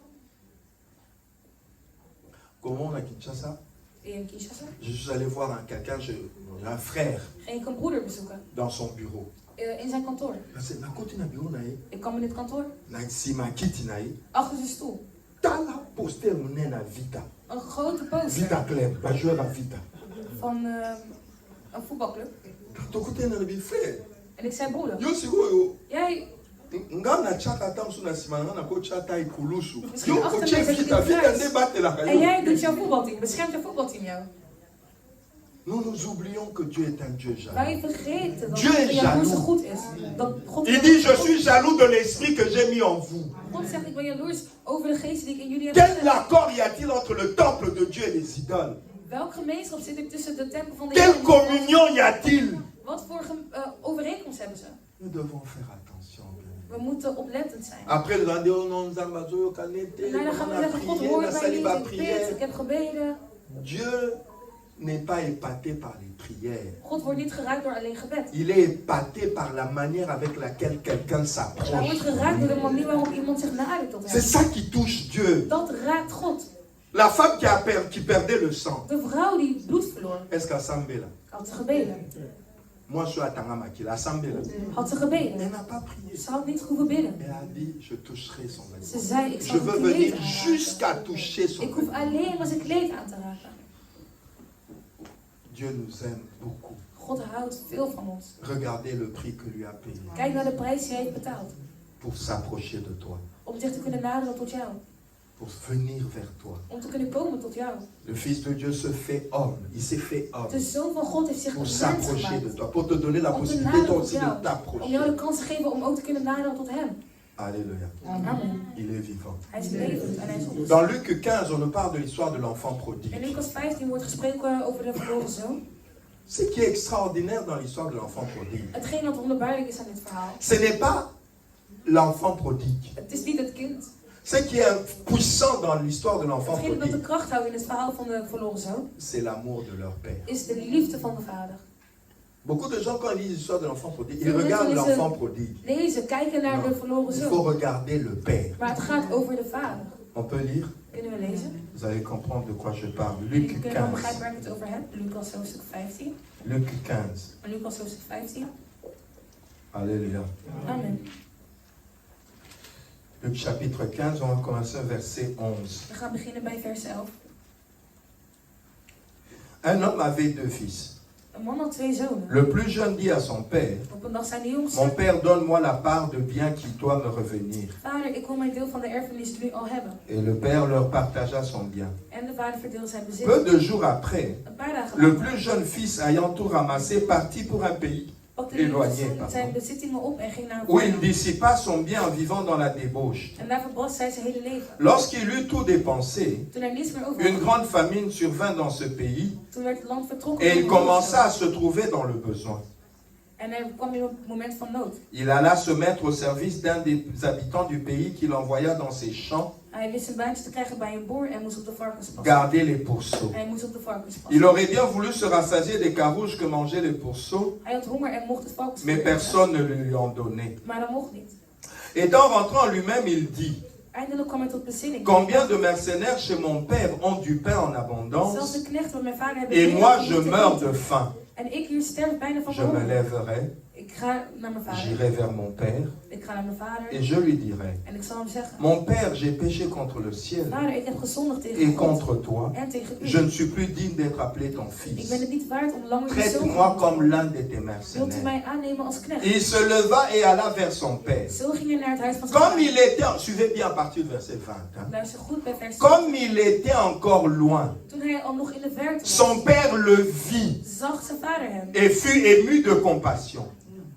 Comment on a Kinshasa? In Kinshasa. Je suis allé voir quelqu'un, un frère, Ging ik een broeder bezoeken. dans son bureau. In zijn kantoor. Na koti na bureau na ye, Ik kwam in dit kantoor. na nsima kiti na ye, Achter zijn stoel. tala poster monene na Vita. Een grote poster Vita Club, ba joueur à Vita. van een voetbalclub. Tokote na bi frère. En ik zei, broeder, Yo sikoyo, jij nga na chaka tamsu na sima nga na ko chata ikulusu. Misschien Yo achter koche mij Vita, zit je Vita thuis. nde batelaka en yo. jij doet jouw voetbalteam. Beschermt jouw voetbalteam jou. Nous nous oublions que Dieu est un Dieu jaloux. Wij vergeten dat Dieu God est een jaloerse jaloux. God is. Dat God Il dit, je suis jaloux de l'esprit que j'ai mis en vous. God zegt, ik ben jaloers over de geest die ik in jullie heb Quel gezet. accord y a-t-il entre le temple de Dieu et les idoles? Welke gemeenschap zit er tussen de tempel van de Quelle Heer? communion y a-t-il? Wat voor overeenkomst hebben ze? Nous devons faire attention. We moeten oplettend zijn. Après, le rendez on nous a En daarna gaan we zeggen, God hoort mij niet, ik bid, ik heb gebeden. Dieu n'est pas épaté par les prières. God wordt niet geraakt door alleen gebed. Il est épaté par la manière avec laquelle quelqu'un Hij s'approche. wordt geraakt door de manier waarop iemand zich nadert tot C'est hem. ça qui touche Dieu. Dat raakt God. La femme qui perdait le sang. De vrouw die bloed verloor, Est-ce qu'à Sambela? had ze gebeden. Moi, je suis à Tangamaki, à Sambela. Had ze Elle gebeden. n'a pas prié. Ze had niet hoeven bidden. Elle a dit, je toucherai son Ze vêtement. zei, ik Je zal veux het kleed venir aanraken. jusqu'à toucher son Ik hoef vêtement. alleen maar zijn kleed aan te raken. Dieu nous aime beaucoup. God houdt veel van ons. Regardez le prix que lui a payé Kijk naar de prijs die hij heeft betaald. pour s'approcher de toi, Om zich te kunnen naderen tot jou. pour venir vers toi. Om te kunnen komen tot jou. Le Fils de Dieu se fait homme. Il s'est fait homme De Zoon van God heeft zich pour mens s'approcher de gemaakt. toi, pour te donner la Om te possibilité naderen toi tot aussi de jou. Om jou t'approcher. de kans te geven om ook te kunnen naderen tot hem. Alléluia. Amen. Il est vivant. Hij is levend en hij is ons. Dans Luc 15, on nous parle de l'histoire de l'enfant In prodigue. Lucas 15 wordt gesproken over de verloren zoon. Ce qui est extraordinaire dans l'histoire de l'enfant prodigue, Hetgeen wat wonderbaarlijk is aan dit verhaal. ce n'est pas l'enfant prodigue. Het is niet het kind. Ce qui est puissant dans l'histoire de l'enfant Hetgeen dat de prodigue, kracht houdt in het verhaal van de verloren zoon. c'est l'amour de leur père. Is de liefde van de vader. Beaucoup de gens, quand ils lisent l'histoire de l'enfant prodigue, ils Veel regardent mensen l'enfant prodigue. lezen, kijken naar de verloren Il faut zoon. regarder le père. Maar het gaat over de vader. On peut lire? Kunnen we lezen? Vous allez comprendre de quoi je parle. Jullie Luc kunnen wel 15. begrijpen waar ik het over heb. Lucas hoofdstuk 15. Luc 15. Lucas hoofdstuk 15. Alléluia. Amen. Luc chapitre 15, on va commencer au verset 11. We gaan beginnen bij vers 11. Un homme avait deux fils. Een man had 2 zonen. Le plus jeune dit à son père, Op een dag zei de jongste: mon père, donne-moi la part de bien qui doit me revenir. Vader, ik wil mijn deel van de erfenis die u al hebben. Et le père leur partagea son bien. En de vader verdeelde zijn bezit. Peu de jours après, Een paar dagen le later plus jeune fils, ayant tout ramassé, partit pour un pays pakte de éloigné, jongste pardon, zijn bezittingen op en ging naar een où il weiland. dissipa son bien en vivant dans la débauche. En daar verbrast hij zijn hele leven. Lorsqu'il eut tout dépensé, Toen er niets meer over une had, grande famine survint dans ce pays toen werd het land vertrokken. et door il een commença à hongersnood. se trouver dans le besoin. En hij kwam in een moment van nood. Il alla se mettre au service d'un des habitants du pays qu'il envoya dans ses champs Hij wist een baantje te krijgen bij een boer en moest op de varkens passen. garder les pourceaux. Hij moest op de varkens passen. Il aurait bien voulu se rassasier des carouges que mangeaient les pourceaux, Hij had honger en mocht het varkens mais eten. personne ne le lui en donnait. Maar dat mocht niet. Et en rentrant en lui-même, il dit, Eindelijk kwam hij tot bezinning. combien de mercenaires chez mon père ont du pain en Zelfs abondance, de knechten van mijn vader hebben et meer moi dan je genoeg te meurs eten. de faim. En ik hier sterf bijna van Je me honger. lèverai, Ik ga naar mijn vader. j'irai vers mon père, Ik ga naar mijn vader. et je lui dirai, En ik zal hem zeggen: mon père, j'ai péché contre le ciel Vader, ik heb gezondigd et tegen God contre toi. en tegen u. Je ne suis plus digne d'être appelé ton Ik fils. ben het niet waard om langer je zoon te Traite-moi noemen. comme l'un de tes Wilt u mercenaires. mij aannemen als knecht? Il se leva et alla vers son père. Zo ging hij naar het huis van zijn Comme vader. il était, suivez bien à partir du verset 20. Hein. Luister goed bij vers 10. Comme il était encore loin, Toen hij al nog in de verte was, son père le vit zag zijn vader hem et fut ému de compassion.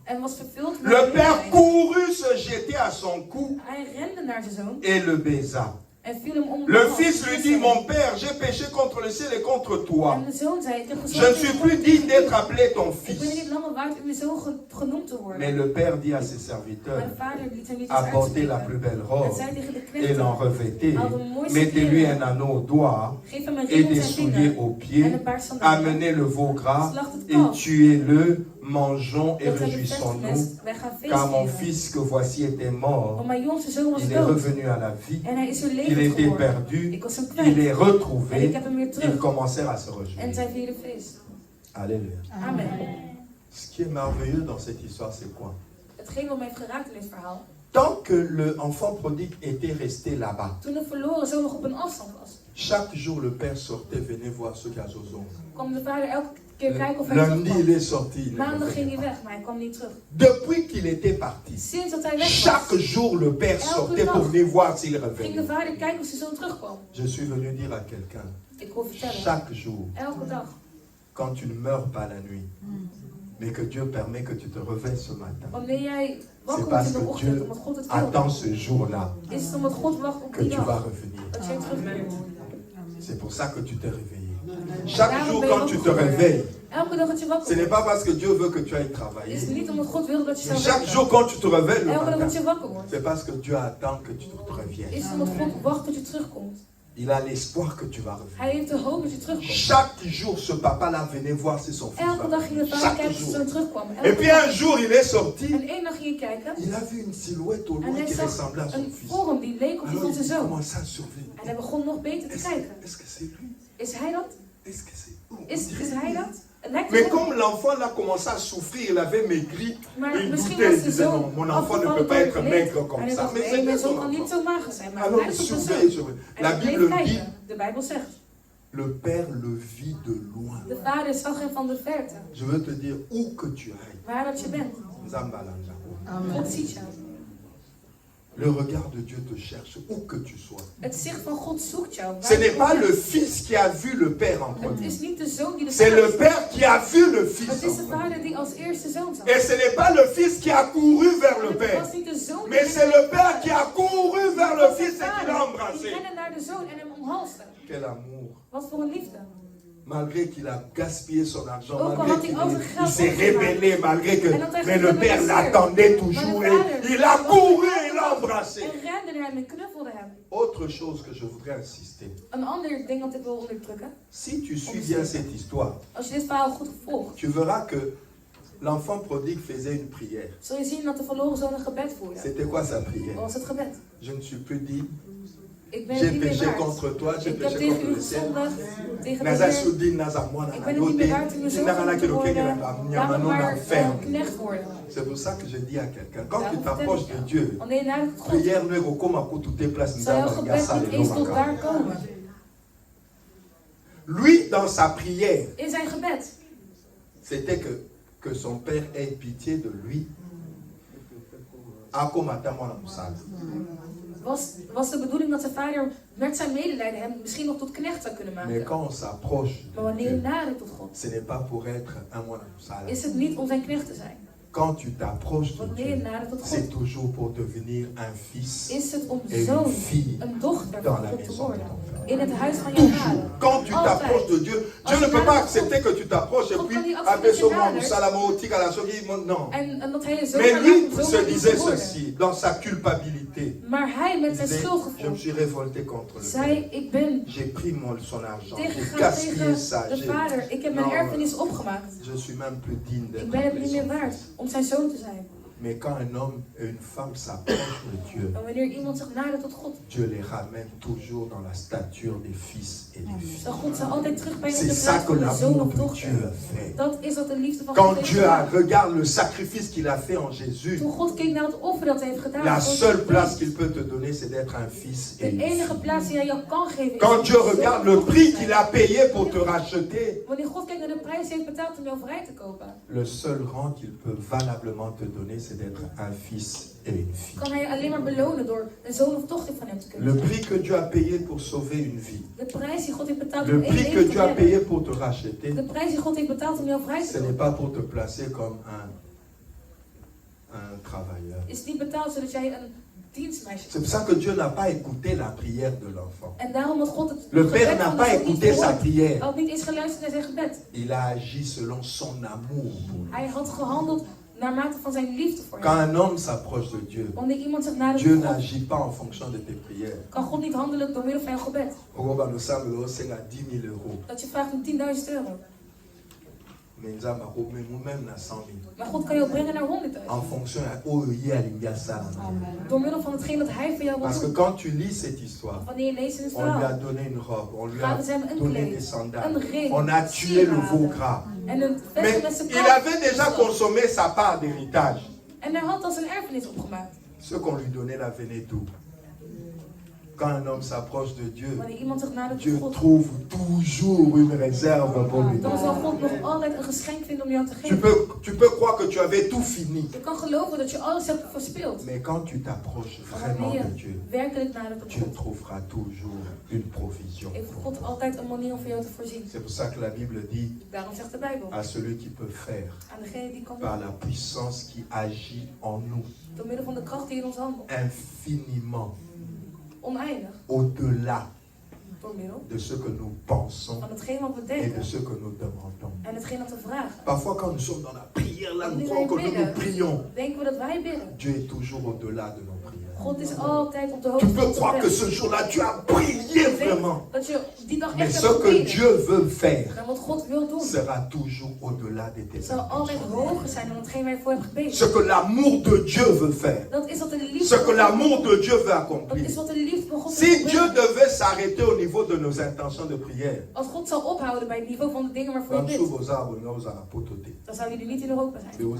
en was vervuld met Le père medelijden. courut se jeter à son cou Hij rende naar zijn zoon et le baisa. en viel hem om de Le hals. fils lui dit, mon père, j'ai péché contre le ciel et contre toi. En de zoon zei: Ik heb Je ne gezondigd suis tegen plus God. digne d'être appelé ton Ik ben fils. niet langer waard om je zoon genoemd te worden. Mais le père dit à ses Maar serviteurs, de vader liet hem niet eens apportez la uitspreken. plus belle En robe zei tegen de et l'en knechten: revêtez. Haal de mooiste Mettez-lui un kleren, anneau au doigt geef hem een et ring om des zijn souliers vinger aux en pieds. een paar sandalen. Amenez le veau gras Slacht het et kalf. tuez-le, mangeons et Dat hij réjouissons-nous. bevestigd. Wij gaan Car mon feestvieren. fils que voici était mort, Want mijn jongste zoon was il est dood. revenu à la vie, En hij is weer il levend était geworden. perdu, Ik was hem il kwijt. est En ik retrouvé, heb hem weer ils terug. commencèrent à se En réjouir. zij vierden feest. Alléluia. Amen. Ce qui est merveilleux dans cette histoire, c'est quoi? Hetgeen wat mij heeft geraakt in dit verhaal. Tant que l'enfant prodigue était resté là-bas, Toen de verloren zoon nog op een afstand was, chaque jour le père sortait, venait voir ce qu'il y a Zozo. kwam de vader elke keer kijken of hij Lundi, il terugkwam. est sorti. il ne Maandag ging revenait hij pas. weg, maar hij kwam niet terug. Depuis qu'il était parti, Sinds dat hij weg was, chaque jour le père sortait pour venir voir s'il ging de revenait. vader kijken of zijn zoon terugkwam. Je suis venu dire à quelqu'un, Ik wil vertellen, chaque jour, elke dag, quand tu ne meurs pas la nuit, mais que Dieu permet que tu te réveilles ce matin, Wanneer jij wakker c'est wordt parce in de que ochtend, Dieu omdat God het attend wil, ce jour-là is het omdat God wacht op que die tu vas dag revenir. dat jij terug bent. C'est pour ça que tu t'es réveillé. Chaque jour quand tu te réveilles, Elke dag dat je ce wakker n'est wordt, pas parce que Dieu veut que tu ailles is travailler. het niet omdat God wil dat je Mais zou chaque werken. jour quand tu te réveilles le Elke dag dat matin, je wakker wordt, c'est parce que Dieu attend que tu te reviennes. is het omdat God wacht tot je terugkomt. Il a l'espoir que tu vas revenir. Hij heeft de hoop dat je terugkomt. Chaque jour, ce papa-là venait voir si son fils Elke va dag ging de revenir. vader Chaque kijken of zijn jour. zoon terugkwam. Et Elke puis dag. un jour, il est sorti. En één dag ging je kijken Il a vu une silhouette au en loin hij qui zag ressemblait à son een fils. vorm die leek op die Alors van il zijn zoon. commençait à surveiller. En hij begon nog beter te kijken. Est-ce que c'est lui? Is hij dat? Est-ce que c'est lui? Is hij dat? Het lijkt Mais erop. comme l'enfant là commençait à souffrir, il avait maigri, Maar il misschien doutait, was il de disait non, zoon mon enfant ne peut afgevallen pas door être het maigre leed. En comme hij ça. dacht, Mais nee, c'est mijn son zoon kan niet enfant. zo mager zijn, maar Alors hij il is op de surveille, zoon. surveille. En La hij bleef Bible dit, kijken. De Bijbel zegt, le Père le vit de loin. de vader zag hem van de verte. Je veux te dire, où que tu ailles, Waar dat je bent. Zambalanga. God ziet jou. Le regard de Dieu te cherche, où que tu sois. Het zicht van God zoekt jou. Ce n'est pas le fils qui a vu le Père en Het premier. is niet de zoon die de C'est le vader ziet. Père qui a vu le Fils Het is de en premier. vader die als eerste zoon zag. Et ce n'est pas le Fils qui a couru vers le Het Père. was niet de zoon die Mais c'est le Père qui a couru vers le Fils et qui l'a die embrassé. rende naar de zoon en hem omhalste. Quel amour. Wat voor een liefde. Malgré qu'il a gaspillé son argent, Ook al malgré had hij al zijn qu'il geld s'est opgemaakt. rebellé, malgré que... En dat hij Mais le Père gerebelleerd. l'attendait toujours Maar de et vader il a was couru er et l'a embrassé. En rende naar hem en knuffelde hem. Autre chose que je voudrais insister. Een ander ding dat ik wil onderdrukken. Si tu suis bien cette histoire, Als je dit verhaal goed volgt, tu verras que l'enfant prodigue faisait une prière. zul je zien dat de verloren zoon een gebed voerde. C'était quoi sa prière? Wat was het gebed? Je ne suis plus digne. Ik ben J'ai het niet meer péché waard. contre toi, j'ai Ik heb péché tegen contre u le ciel. gezondigd, tegen de Naza Heer. soudi naza mwana Ik na ben het niet meer yote. waard om uw zoon Tinaka na te kilo kenge worden. na Laat me nyamano na maar ferme. een knecht worden. C'est pour ça que je dis à quelqu'un, quand tu Daarom vertel t'approches ik de jou. Dieu, Wanneer je nadert tot God, prière ne rekoma ko toutes tes places zal jouw nzamba gebed yasa niet le eens tot nomaka. daar komen. Lui, dans sa prière, In zijn gebed c'était que son père ait pitié de lui. Akomata mwana musala. was de bedoeling dat zijn vader met zijn medelijden hem misschien nog tot knecht zou kunnen Mais maken. quand on s'approche Maar de wanneer je Dieu, nadert tot God, ce n'est pas pour être un mwana musala. is het niet om zijn knecht te zijn. Quand tu t'approches de Wanneer je Dieu, nadert tot c'est God, toujours pour devenir un fils is het om et une zoon, fille een dochter dans van la God te maison de worden. ton Père. In het huis van jouw Toujours. vader. Quand tu Altijd. t'approches de Dieu, Dieu ne peut pas accepter que tu t'approches et God puis kan niet accepteren abaisse dat je moi nadert. Salamo, tika la sogi, non. En dat hij een zoon Mais van lui hem se zoon disait te worden. ceci, dans sa culpabilité. Maar hij Il met zijn disait, je me schuldgevoel suis révolté contre le zei, Père. ik ben J'ai pris son argent, j'ai tegengegaan gaspillé tegen ça. de vader. Ik heb mijn Non, erfenis opgemaakt. je suis même plus digne Ik d'être ben het appelé niet meer son waard fils. om zijn zoon te zijn. Mais quand un homme et une femme s'approchent de Dieu, En wanneer iemand zich nadert tot God, Dieu les ramène toujours dans la stature des fils et des filles. zal God ze altijd terugbrengen op C'est de ça plaats que van de zoon l'amour of de dochter. Dieu a fait. Dat is wat de liefde van Quand God heeft Dieu gedaan. regarde le sacrifice qu'il a fait en Jésus, Toen God keek naar het offer dat hij heeft gedaan. la voor seule zijn place kind, qu'il peut te donner, c'est d'être un fils et de une enige fille. plaats die hij jou kan geven is Quand om Dieu een zoon regarde of le dochter prix te qu'il zijn. a payé pour te racheter, Wanneer God kijkt naar de prijs die hij heeft betaald om jou vrij te kopen, le seul rang qu'il peut valablement te donner, c'est d'être un fils et une fille. kan hij je alleen maar belonen door een zoon of dochter van hem te kunnen Le zijn. prix que Dieu a payé pour sauver une vie, De prijs die God heeft betaald le om één prix que leven te Dieu a redden. payé pour te racheter, De prijs die God heeft betaald om jou vrij te ce n'est kopen. pas pour te placer comme un travailleur. Is niet betaald zodat jij een dienstmeisje C'est pour ça que Dieu n'a pas écouté la prière de l'enfant. En daarom had God het Le gebed Père n'a van de pas zoon niet écouté sa gehoord. prière. Hij had niet eens geluisterd naar zijn gebed. Il a agi selon son amour pour lui. Hij had gehandeld naarmate van zijn liefde voor Quand hem. un homme s'approche de Dieu, Wanneer iemand zich nadert Dieu tot God, n'agit pas en fonction de tes prières. kan God niet handelen door middel van jouw gebed. Roba nous semble au Seigneur 10 000 euros. Dat je vraagt om 10.000 euro. Mais nous avons même na 100 000. Maar God kan jou brengen naar 100.000. En fonction de oye alingiasa. Door middel van hetgeen dat hij voor jou wil Parce que doen. quand tu lis cette histoire, Wanneer je leest in het on lui a verhaal. donné une robe, on lui a Gaven ze hem een donné kleed, des een sandales, ring, on a tué le veau sieraden gras. en een Mais vest met zijn il avait déjà consommé sa part d'héritage. En hij had al zijn erfenis opgemaakt. Ce qu'on lui donnait là venait d'où? Quand un homme s'approche de Dieu, Wanneer iemand zich nadert Dieu tot God, trouve toujours une réserve pour lui. dan zal God nog altijd een geschenk vinden om jou te geven. Tu peux croire que tu avais tout fini. Je kan geloven dat je alles hebt verspeeld. Mais quand tu t'approches Maar vraiment wanneer de je Dieu, werkelijk nadert tot Dieu God, trouvera toujours une provision. heeft God altijd een manier om voor jou te voorzien. C'est pour ça que la Bible dit Daarom zegt de Bijbel, à celui qui peut faire aan degene die kan par doen, la puissance qui agit en nous door middel van de kracht die in ons handelt, infiniment oneindig, au-delà door middel de ce que nous pensons van hetgeen wat we et denken de ce que nous demandons. en hetgeen dat we vragen. Parfois quand nous sommes dans la prière, là nous Wanneer croyons wij que nous bidden, prions. denken we dat wij bidden. Dieu est toujours au-delà de nos prières. God is altijd op de Tu hoogte van peux onze croire que gebed. ce jour-là tu as prié Ik denk vraiment. dat je die dag Mais echt ce hebt que gebeden. Dieu veut faire Maar wat God wil doen, sera toujours au-delà de tes zal altijd intentions. hoger zijn dan hetgeen wij voor hebben gebeden. Ce que l'amour de Dieu veut faire, Dat is wat de liefde ce que van God l'amour wil. de Dieu veut Dat accomplir. is wat de liefde van God Si wil Dieu doen. devait s'arrêter au niveau de nos intentions de prière, Als God zou ophouden bij het niveau van de dingen waarvoor je bidt, dan zou jullie niet in Europa zijn. Dan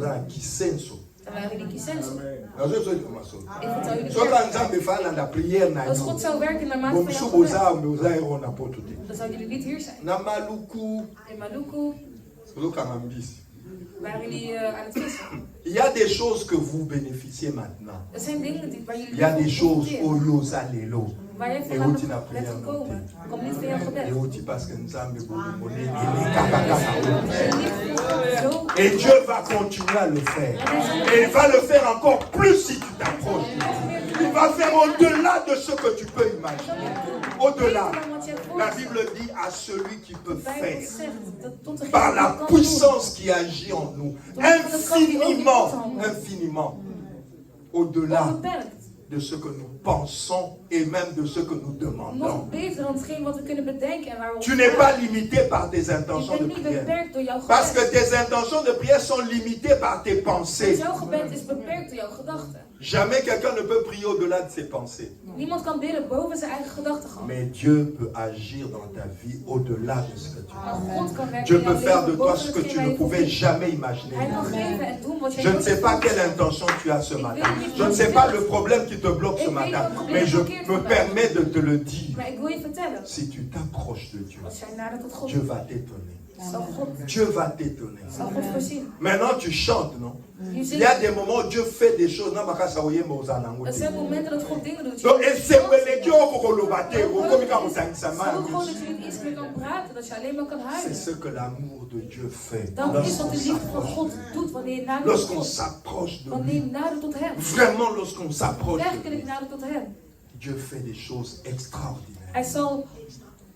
waren jullie kiessenso. Ik vertel jullie de kerk. Als God zou werken naar mate van jouw gebed, dan zouden jullie niet hier zijn. In Maluku waren jullie aan het vissen. Il y a des choses que vous bénéficiez maintenant. Er zijn dingen waar jullie Il y a des choses profiteren. oyosa lelo. Waar jij Et vandaan où tu n'as bent prière gekomen, komt niet van jouw Et gebed. où tu parce que nous sommes boulonnés. Zo. Et Dieu va continuer à le faire. Et il va le faire encore plus si tu t'approches. Il va faire au-delà de ce que tu peux imaginer. Au-delà. La Bible dit à celui qui peut De Bijbel faire zegt dat tot degene par die la kan doen. puissance qui agit en nous, infiniment, infiniment, au-delà Onbeperkt. de ce que nous pensons et même de ce que nous demandons. Nog beter dan hetgeen wat we kunnen bedenken en waar we Tu n'es pas limité par tes intentions Je de bent niet prière. beperkt door jouw Parce que gebed. tes intentions de prière sont limitées par tes Dus pensées. jouw gebed is beperkt door jouw gedachten. Jamais quelqu'un ne peut prier au-delà de ses pensées. Niemand kan bidden boven zijn eigen gedachtegang. Mais Dieu peut agir dans ta vie au-delà de ce que tu Maar as. God kan werken Dieu in jouw peut faire de leven toi boven ce que hetgeen tu waar ne je voor pouvais bidt. jamais imaginer. Hij kan geven en doen wat jij Je ne nooit sais pas kunt quelle doen. intention tu as ce matin. Je ne sais pas le problème qui te bloque ce matin. Mais je me permets de te le dire. Maar ik wil je vertellen, Si tu t'approches de Dieu, als jij nadert tot God, Dieu va t'étonner. zal God Dieu va t'étonner. voorzien. Maintenant, tu chantes, non? Je Il zingt. y a des moments où Dieu fait des choses. Non, Er zijn momenten dat God dingen doet. donc, et c'est Zo gewoon dat c'est je niet iets meer kan praten, dat je alleen maar kan huilen. ce que l'amour de Dieu fait. Dat is wat Lorsqu'on de liefde van s'approche. God doet wanneer je nadert tot Lorsqu'on God. s'approche de Wanneer je lui. nadert tot Hem. Vraiment, lorsqu'on s'approche de Werkelijk lui. nadert tot Hem. Dieu fait des choses extraordinaires. Hij zal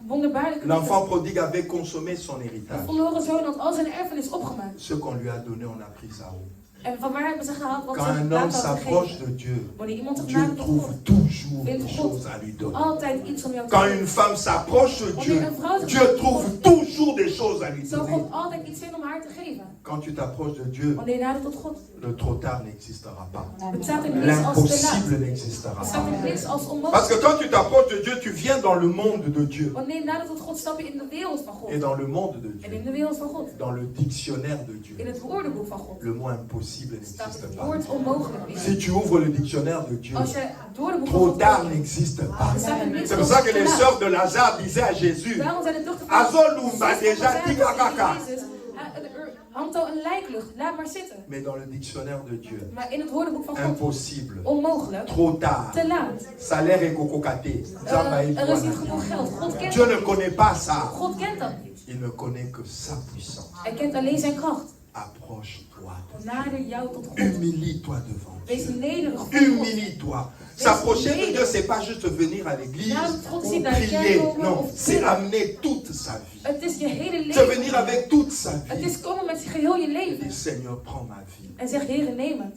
wonderbaarlijke L'enfant dingen. prodigue avait consommé son De héritage. verloren zoon had al zijn erfenis opgemaakt. Ce qu'on lui a donné, on a pris ça haut. En van waar hebben ze gehaald wat Quand ze un homme later hadden s'approche gegeven? de Dieu, Wanneer iemand zich Dieu nadert tot trouve God, toujours vindt des God choses à lui donner. altijd iets om jou te Quand geven. une femme s'approche de Dieu, Dieu trouve toujours des choses à lui Zal donner. God altijd iets vinden om haar te geven. Quand tu t'approches de Dieu, Wanneer je nadert tot God. le trop tard n'existera pas. Het staat er niks als te laat. L'impossible n'existera Het staat pas. er niks als Parce onmogelijk. que quand tu t'approches de Dieu, tu viens dans le monde de Dieu. Wanneer je nadert tot God, stap je in de wereld van God. Et dans le monde de En in Dieu, de wereld van God. dans le dictionnaire de In Dieu, het woordenboek van God. le mot impossible Staat n'existe het pas. woord onmogelijk in. Si tu ouvres le dictionnaire de Dieu, Als je het woordenboek van trop God tard leest, n'existe pas. staat er niks C'est pour als ça que te les laat. sœurs de Lazare disaient à Jésus, Daarom zijn de dochter van Azolumba zus van déjà Lazarus dit tegen kakaka. Jezus, er hangt al een lijklucht, laat maar zitten. Mais dans le dictionnaire de Dieu, Maar in het woordenboek van God, impossible, onmogelijk, trop tard, te laat. salaire et cococaté. Er is niet genoeg geld. God kent Dieu dat ne niet. connaît pas ça. God kent dat niet. Il ne connaît que sa puissance. Hij kent alleen zijn kracht. Approche-toi de Dieu. Nader jou tot God. Humilie-toi devant Wees Dieu. nederig voor God. Humilie-toi. S'approcher de Dieu, c'est pas juste venir à l'église ou prier. Non, c'est amener toute sa vie. Het is je hele C'est leven. venir avec toute sa Het vie. is komen met geheel je Et leven. dire, Seigneur, prends ma vie. En zeg, Heer, neem het.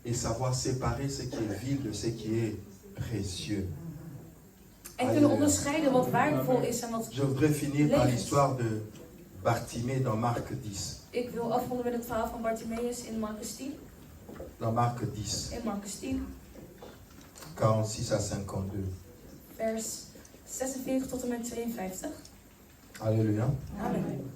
Et savoir séparer ce qui est vil de ce qui est précieux. En kunnen onderscheiden wat waardevol is en wat... Je voudrais finir par l'histoire de Bartimée dans Marc 10. Ik wil afronden met het verhaal van Bartimaeus in Marcus 10. Dans Marc 10, In Marcus 10, 46 à 52. vers 46 tot en met 52. Alléluia. Amen.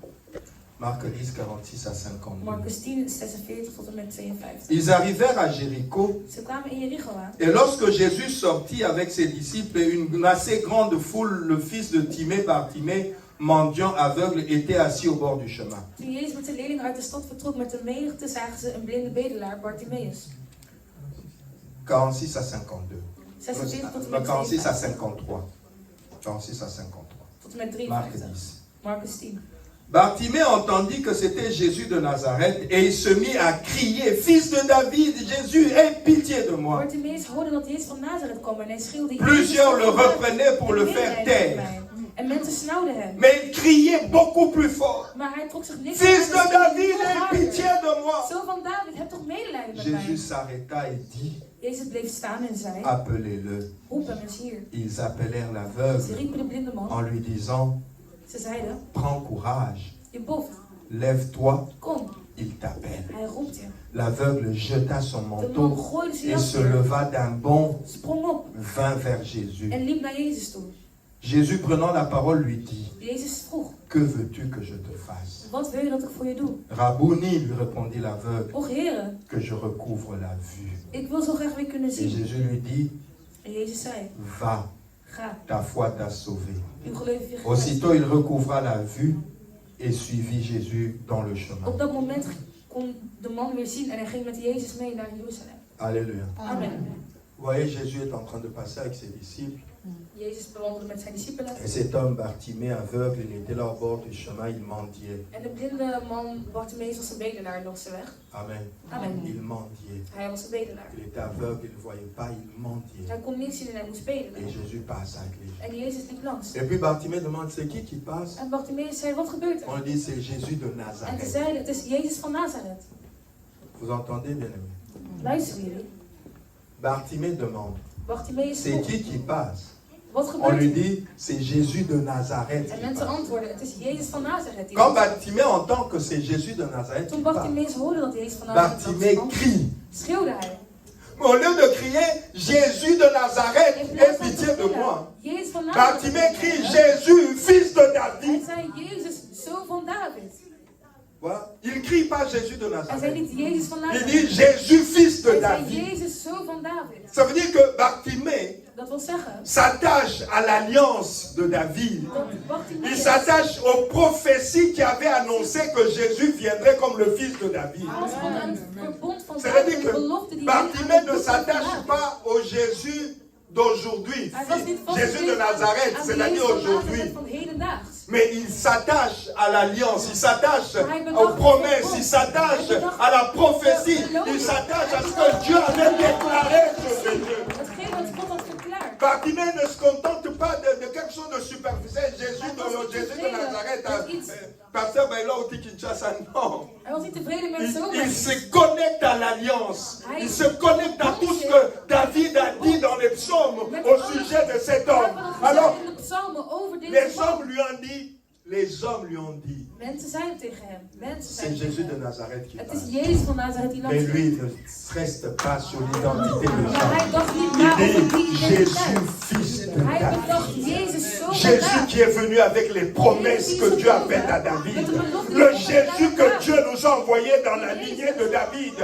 Marc 10, 46 à 52. Marcus 10, 46 tot en met 52. Ils arrivèrent à Jéricho. Ze kwamen in Jericho aan. Et lorsque Jésus sortit avec ses disciples, une assez grande foule, le fils de Timée, Bartimée, mendiant aveugle, était assis au bord du chemin. Toen Jezus met zijn leerlingen uit de stad vertrok met de menigte, zagen ze een blinde bedelaar, Bartimaeus. 46 à 52. 46 tot en met 46 à 52. 53. 46 à 53. Tot en met Marc 53. 10. Marcus 10. Bartimée entendit que c'était Jésus de Nazareth et il se mit à crier, Fils de David, Jésus, aie pitié de moi. Bartimaeus hoorde dat Jezus van Nazareth kwam en hij schreeuwde. Plusieurs le reprenaient pour le faire taire. En mensen snauwden hem. Mais il criait beaucoup plus fort. Maar hij trok zich niks Fils de David, aie pitié de moi. Zo van David, heb toch medelijden met Jésus mij. s'arrêta et dit, Jezus bleef staan en zei, appelez-le. roep hem eens hier. Ils appelèrent Ze l'aveugle riepen de blinde man. en lui disant, Ze zeiden, prends courage, je boft, lève-toi, kom. il t'appelle. Hij roept je. L'aveugle jeta son De man manteau gooide zijn et jas se neer, leva d'un bond, sprong op vint vers Jésus. en liep naar Jezus toe. Jésus prenant la parole lui dit, Jezus vroeg, que veux-tu que je te fasse? wat wil je dat ik voor je doe? Rabouni, lui répondit l'aveugle, Och heren, que je recouvre la vue. ik wil zo graag weer kunnen Et zien. Jésus lui dit, En Jezus zei, va, ga, ta foi t'a sauvé. uw geloof heeft je gered. Aussitôt il recouvra la vue et suivit Jésus dans le chemin. Op dat moment kon de man weer zien en hij ging met Jezus mee naar Jeruzalem. Alléluia. Amen. Vous voyez, Jésus est en train de passer avec ses disciples. Jezus bewandelde met zijn discipelen. Et cet homme Bartimée, aveugle, il était là au bord du chemin, il mendiait. En de blinde man Bartimaeus was een bedelaar langs de weg. Amen. Amen. Il mendiait. Hij was een bedelaar. Il était aveugle, il ne voyait pas, il mendiait. Hij kon niks zien en hij moest Et bedelen. Jésus passe avec les gens. En Jezus liep langs. Et puis Bartimée demande, c'est qui passe? En Bartimaeus zei, wat gebeurt On er? dit, c'est Jésus de En ze Nazareth. zeiden, het is Jezus van Nazareth. Vous entendez, bien aimé? Luisteren jullie? Bartimée demande, Bartimaeus c'est vroeg, qui passe? wat On gebeurt lui er? dit, c'est Jésus de Nazareth. En qui mensen passe. antwoorden, het is Jezus van Nazareth. die Quand was. Bartimée entend que c'est Jésus de Nazareth qui Toen passe, Bartimaeus hoorde dat Jezus van Nazareth Bartimée kwam, crie. schreeuwde hij. Mais au lieu de crier, Jésus de Nazareth, In aie plaats van te pitié de schreeuwen, moi, Jezus van Bartimée Nazareth. crie, Jésus, fils de Hij David. zei, Jezus, zoon van David. Voilà. Il ne crie pas Jésus de Hij zei Nazareth. niet Jezus van Il Nazareth. dit Jésus, fils de Hij zei David. Jezus, zoon van David. Ça veut dire que Bartimée Dat wil zeggen s'attache à l'alliance de David. dat Il Bartimaeus s'attache aux prophéties qui avaient annoncé que Jésus viendrait comme le fils de David. vasthield aan het verbond van Ça veut David, dire de belofte que die Bartimée aan ne s'attache pas au Jésus d'aujourd'hui, Hij was niet Jésus de vastgelegd Nazareth, aan c'est-à-dire Jezus van aujourd'hui. Nazareth van hedendaags. Mais il s'attache à l'alliance, il s'attache Hij bedacht aux promesses, het il s'attache à la prophétie, il s'attache à ce que Dieu avait déclaré sur Jésus. Hetgeen wat God had verklaard. Bartimée ne se contente pas de quelque chose de superficiel. Jésus de Nazareth, pasteur Baila au Kinshasa, non. Hij was niet tevreden met Il zomaar. se connecte à l'alliance. Il se connecte à tout ce que David a dit dans les psaumes au sujet de cet homme. Alors, in de psalmen over deze les man. hommes lui ont dit, Mensen zeiden tegen hem. Mensen c'est zeiden Jésus tegen de hem. Nazareth qui Het parle. is Jezus van Nazareth die Mais langs lui, ging. il ne reste pas sur l'identité de Maar Jean. hij dacht niet na over Il die dit Jésus, identiteit. fils de Hij David. bedacht Jezus zo van Jésus David. qui est venu avec les promesses que Dieu a faites à David. Le Jésus que Dieu nous a envoyé dans la lignée de David.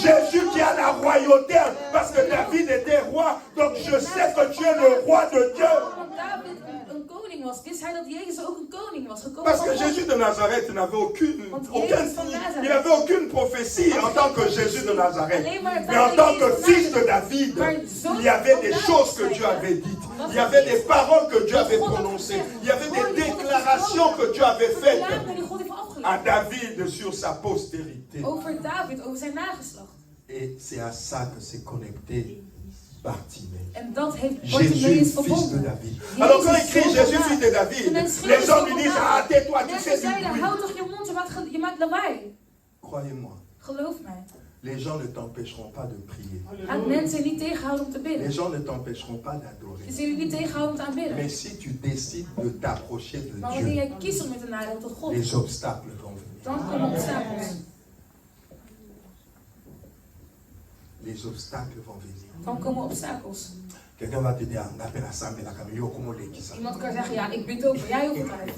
Jésus qui a la royauté parce que David était roi. Donc je sais que tu es le roi de Dieu. Want David een koning was, wist hij dat Jezus ook een koning was. Gekomen Parce van que God. Jésus de Nazareth n'avait il n'avait aucune prophétie en tant que Jésus de Nazareth. Mais en tant que fils de David, il y avait des choses que Dieu avait dites. Il y avait des paroles que Dieu avait prononcées. Il y avait des déclarations que Dieu avait faites Verklaringen die God heeft à afgelegd. David sur sa postérité. Over David, over zijn nageslacht. Et c'est à ça que s'est connecté Bartimée. En dat heeft Jésus, Bartimaeus fils de verbonden. David. Alors quand il crie Jésus, fils de David, les gens lui disent, ah tais-toi, tu fais Mensen du zeiden, bruit. houd toch je mond, je maakt lawaai. Croyez-moi, Geloof mij. les gens ne t'empêcheront pas de prier. Gaat mensen niet tegenhouden om te Les bidden. gens ne t'empêcheront pas d'adorer. Ze zullen je niet tegenhouden om te aanbidden. Mais si tu décides de t'approcher de Maar wanneer Dieu, jij kiest om met te naderen tot God, les obstacles vont venir. dan komen obstakels. Les obstacles vont venir. Dan komen obstakels. Quelqu'un va te dire, on appelle ensemble la camion, comment les qui ça. Iemand kan zeggen, ja, ik bid ook, maar jij hoeft het uit.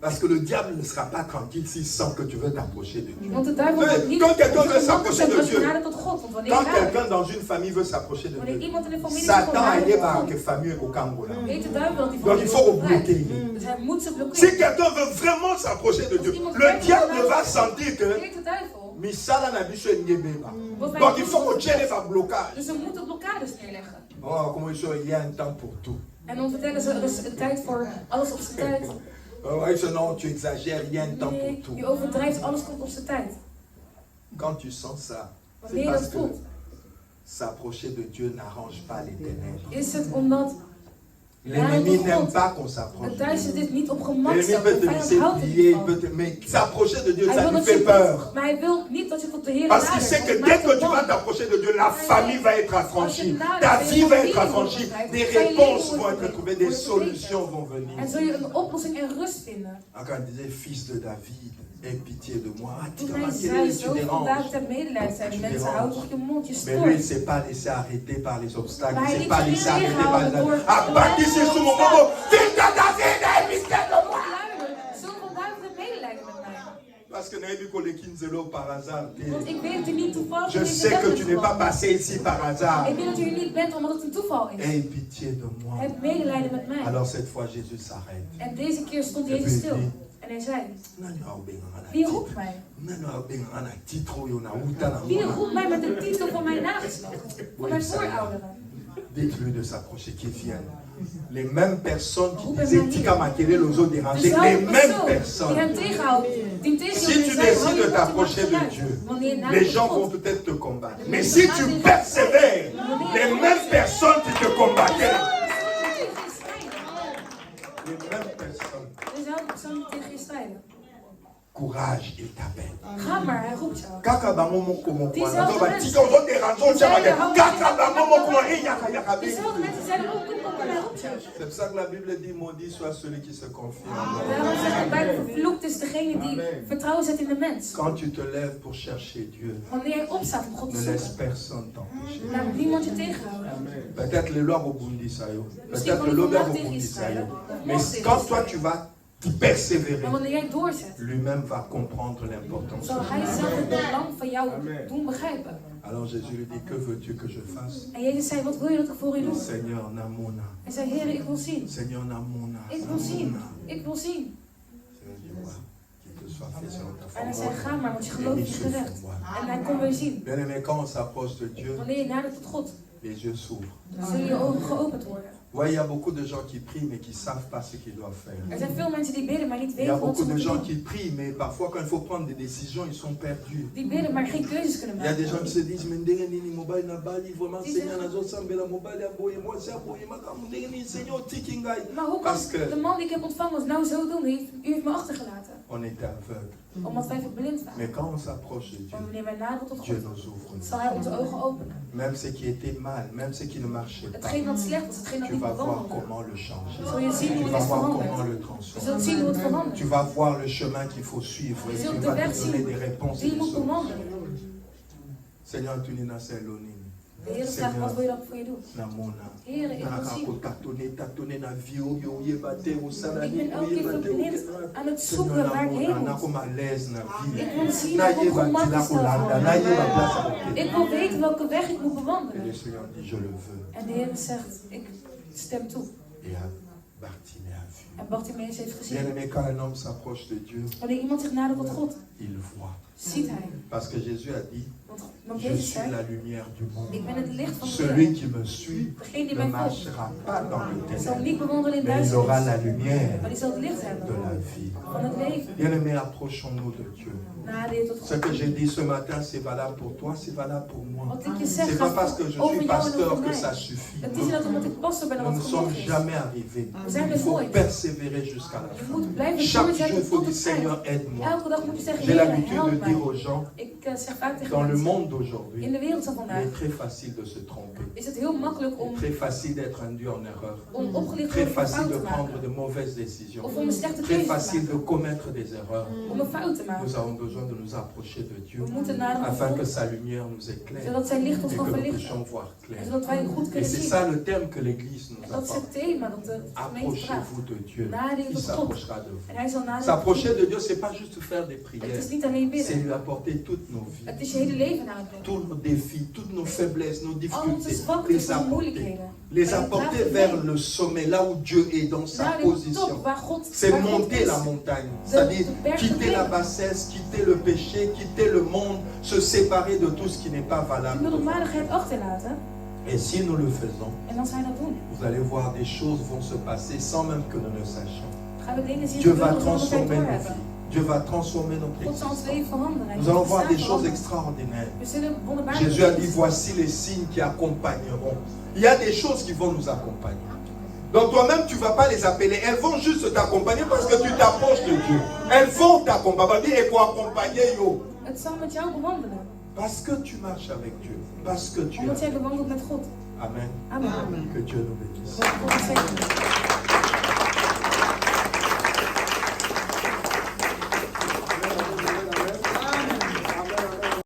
Parce que le diable ne sera pas tranquille s'il sent que tu veux t'approcher de Dieu. Want de duivel wordt niet Quand quelqu'un veut s'approcher de als je Dieu, nadert tot God. Want wanneer quand je nadert, quelqu'un dans une famille veut s'approcher de wanneer Dieu, iemand in een familie zich Satan a nadert pas tot que God, famille au Cameroun. weet de duivel dat die Donc il familie faut wordt bloquer. bedreigd. Dus hij moet ze Si blokkeren. quelqu'un veut vraiment s'approcher de Dieu, le diable va sentir que Weet de duivel. Misala n'a biso ngébéba. Donc il faut que tu aies un blocage. Dus we moeten blokkades neerleggen. Oh, comment il y a un temps pour tout. En dan vertellen ze, er is een tijd voor alles op zijn tijd. Oh, ils disent non, tu exagères, il y a un temps pour Nee, tout. je overdrijft, alles komt op zijn tijd. Quand tu sens ça, c'est Wanneer je parce dat que voelt, s'approcher de Dieu n'arrange pas les ténèbres. is het omdat L'ennemi n'aime pas qu'on s'approche het de duister Dieu. dit niet op gemak L'ennemi stelt. peut De te vijand laisser houdt er prier, niet van. mais s'approcher de Dieu, Hij ça wil lui dat fait je peur. bent, maar hij wil niet dat je tot de Heer Parce qu'il nadert. sait que want dès het que maakt tu hem vas bang. t'approcher de Dieu, la famille va être affranchie, ta vie va être affranchie, des réponses vont être trouvées, des solutions vont venir. En zul je een oplossing en rust vinden. Quand il disait fils de David, aie pitié de moi, Toen hij zei, zo van David heb medelijden zijn mensen, houd toch je mond, je mais lui, il ne stoort. s'est pas laissé arrêter par les obstacles, Maar il hij ne s'est liet pas zich laissé niet arrêter par les weerhouden door Ah, bâtissez sur mon bobo, fils de David, aie pitié de moi. Zo van David heb medelijden met mij. Parce que Naïbi Kolekinzelo par hasard. Want ik weet dat u niet toevallig Je in deze sais weg que bent tu n'es pas gekomen. passé ici par hasard. Ik weet dat u er niet bent omdat het een toeval is. Aie pitié de moi. Heb medelijden met mij. Alors cette fois, Jésus s'arrête. En deze keer stond Jezus stil. En hij zei, wie roept mij? Wie roept mij met de titel van mijn nageslacht? Van mijn voorouderen? Dites-lui de s'approcher, qu'il vienne. Les mêmes personnes qui disaient Tika Makele Lozo déranger, les mêmes die personnes. hem tegenhoudt, die hem Si tegenhoudt, tu die zei, décides hou de je t'approcher mond de uit. Dieu, Wanneer je les nadert gens tot vont God. peut-être te combattre. Mais si tu persévères, les mêmes personnes qui te combattaient, les mêmes personnes, Dezelfde persoon die tegen je strijden. courage, il t'appelle. Ga maar, hij roept jou. Kaka bango moko moko. Diezelfde Nazoba mensen. tika ozo déranger, on tient à Kaka bango moko moko. Yaka yaka Dezelfde mensen zeiden ook, kom, hij roept jou. C'est pour ça que la Bible dit maudit soit celui qui se confie en l'homme. Daarom zegt de Bijbel, vervloekt is degene die vertrouwen zet in de mens. Quand tu te lèves pour chercher Dieu, Wanneer jij opstaat om God te ne laisse zoeken, personne t'empêcher. laat niemand je tegenhouden. Peut-être le loi au Bundisayo, Misschien peut-être kan le je loi vandaag au tegen Israël. Bundisayo. Mais quand toi tu vas persévérer, Maar wanneer jij doorzet, lui-même va comprendre l'importance. zal hij zelf het belang van jou doen begrijpen. Alors Jésus lui dit, que veux-tu que je fasse? En Jezus zei, wat wil je dat ik voor u doe? Seigneur, namona. Hij zei, Heer, ik wil zien. Seigneur, namona. Ik wil zien. Ik wil zien. Seigneur, dis-moi, qu'il te soit fait selon ta En hij zei, foi. ga maar, want je geloof is gerecht. En hij kon weer zien. Bien aimé, quand on s'approche de Dieu, Wanneer je nadert tot God, les yeux s'ouvrent. dan zullen je ogen geopend worden. Ouais, il y a beaucoup de gens qui prient mais qui ne savent pas ce qu'ils doivent faire. Er zijn veel mensen die bidden, maar niet Il y a weten wat ze beaucoup de moeten gens doen. qui prient mais parfois quand il faut prendre des décisions, ils sont perdus. Die bidden, maar geen keuzes kunnen Il y a des maken. gens qui se disent, mais ndenge nini mobile na bali vraiment Seigneur nazo sambela mobile ya boye moi ça boye makamu ndenge nini Seigneur tiki ngai. Maar hoe Parce kan que de man die ik heb ontvangen ons nou zo doen? U heeft me achtergelaten. on est aveugle. Omdat wij verblind waren. Mais quand on s'approche de Dieu, Maar wanneer wij naderen tot Dieu God, nous ouvre. zal hij onze ogen openen. Même ce qui était mal, même ce qui ne marchait pas, Hetgeen wat slecht was, hetgeen dat tu niet vas voir bewandelde. comment le changer. Zul je zien Tu hoe het vas is voir comment veranderd. le Je transformer. zult zien hoe het verandert. Tu vas voir le chemin qu'il faut suivre et Je Dieu zult de va weg te donner zien des réponses et die des je moet solutions. bewandelen. Seigneur, tu n'es pas seul. De Heer vraagt, wat wil je dat ik voor je doe? Namona. Heer, ik wil zien. Ik ben elke keer verblind aan het zoeken waar ik heen moet. Ik wil zien op wat gemak gesteld wordt. Ik wil weten welke weg ik moet bewandelen. Le Seigneur dit, je le veux. En de Heer zegt, ik stem toe. Et Bartimée a vu. En Bartimaeus heeft Bien gezien. aimé, quand un homme s'approche de Dieu, Wanneer iemand zich nadert tot God, il voit. ziet hij. Parce que Jésus a dit, Want je Jezus suis zei, la lumière du monde. ik ben het licht van de Celui wereld. qui me suit Degene die ne mij volgt, marchera pas dans le zal ténèbre, niet bewandelen in mais il aura la duisternis. lumière Maar die zal het licht de hebben la vie. van het leven. Bien aimé, approchons-nous de Dieu. Nader tot Ce God. que j'ai dit ce matin, c'est valable pour toi, c'est valable pour moi. Wat ik je zeg C'est pas gaat parce que je over suis jou en pasteur over que mij. ça suffit. Het is niet dat omdat ik pastor ben dat Nous ne het genoeg sommes is. jamais arrivés. We zijn Il er faut nooit. persévérer jusqu'à la Je fin. moet blijven Chaque jour, doorzetten il faut tot dire het eind. Seigneur, aide-moi. Elke dag moet je zeggen, J'ai Heer, l'habitude de help dire mij. aux gens, Ik zeg vaak tegen dans le mensen, monde d'aujourd'hui, in de wereld van il vandaag est très facile de se tromper. is het heel makkelijk om Très facile d'être induit en erreur. opgelicht te Très worden van facile de fouten te prendre maken. de mauvaises décisions. Of om een slechte Très keuze te facile de maken. commettre des erreurs. Om een fout te maken. Nous avons besoin de nous approcher de Dieu We moeten naderen afin tot que God, sa lumière nous éclaire zodat zijn licht et ons que kan nous verlichten. puissions voir En clair. zodat wij goed Et kunnen c'est zien. ça le thème que l'Église En nous dat is apporte. het thema dat de gemeente vraagt. Approchez-vous de Dieu. Dieu, nadenken il tot God. s'approchera de En vous. hij zal nadenken. S'approcher de Dieu, c'est pas juste faire des Het prières, is niet alleen c'est bidden. lui apporter toutes nos vies, Het is je hele leven aanbrengen. tous nos défis, toutes nos faiblesses, nos Al onze difficultés, zwaktes les en apporter. moeilijkheden. Les Maar je apporter draagt vers het mee le sommet, là où Dieu est dans sa naar de position. top waar God, C'est waar God monter is. la montagne, c'est-à-dire quitter la bassesse, quitter le péché, quitter le monde, se séparer de tout ce qui n'est pas De valable. middelmatigheid achterlaten. Et si nous le faisons, En als wij dat doen, vous allez voir des choses vont se passer sans même que nous ne sachions. gaan we dingen zien Dieu va gebeuren zonder dat wij transformer het nos doorhebben. vies. Dieu va transformer notre God zal ons existence. leven veranderen. Hij Nous zal allons ons voir des bestaan choses veranderen. extraordinaires. We zullen wonderbaarlijke Jésus a dit, dingen zien. voici les signes qui accompagneront. Il y a des choses qui vont nous accompagner. Donc toi-même, tu ne vas pas les appeler. Elles vont juste t'accompagner parce que tu t'approches de Dieu. Elles vont t'accompagner. Et pour accompagner, yo. Het zal met jou bewandelen. Parce que tu marches avec Dieu. Parce que tu Omdat jij es. bewandelt met God. Amen. Amen. Que Dieu nous bénisse. God ons zegene.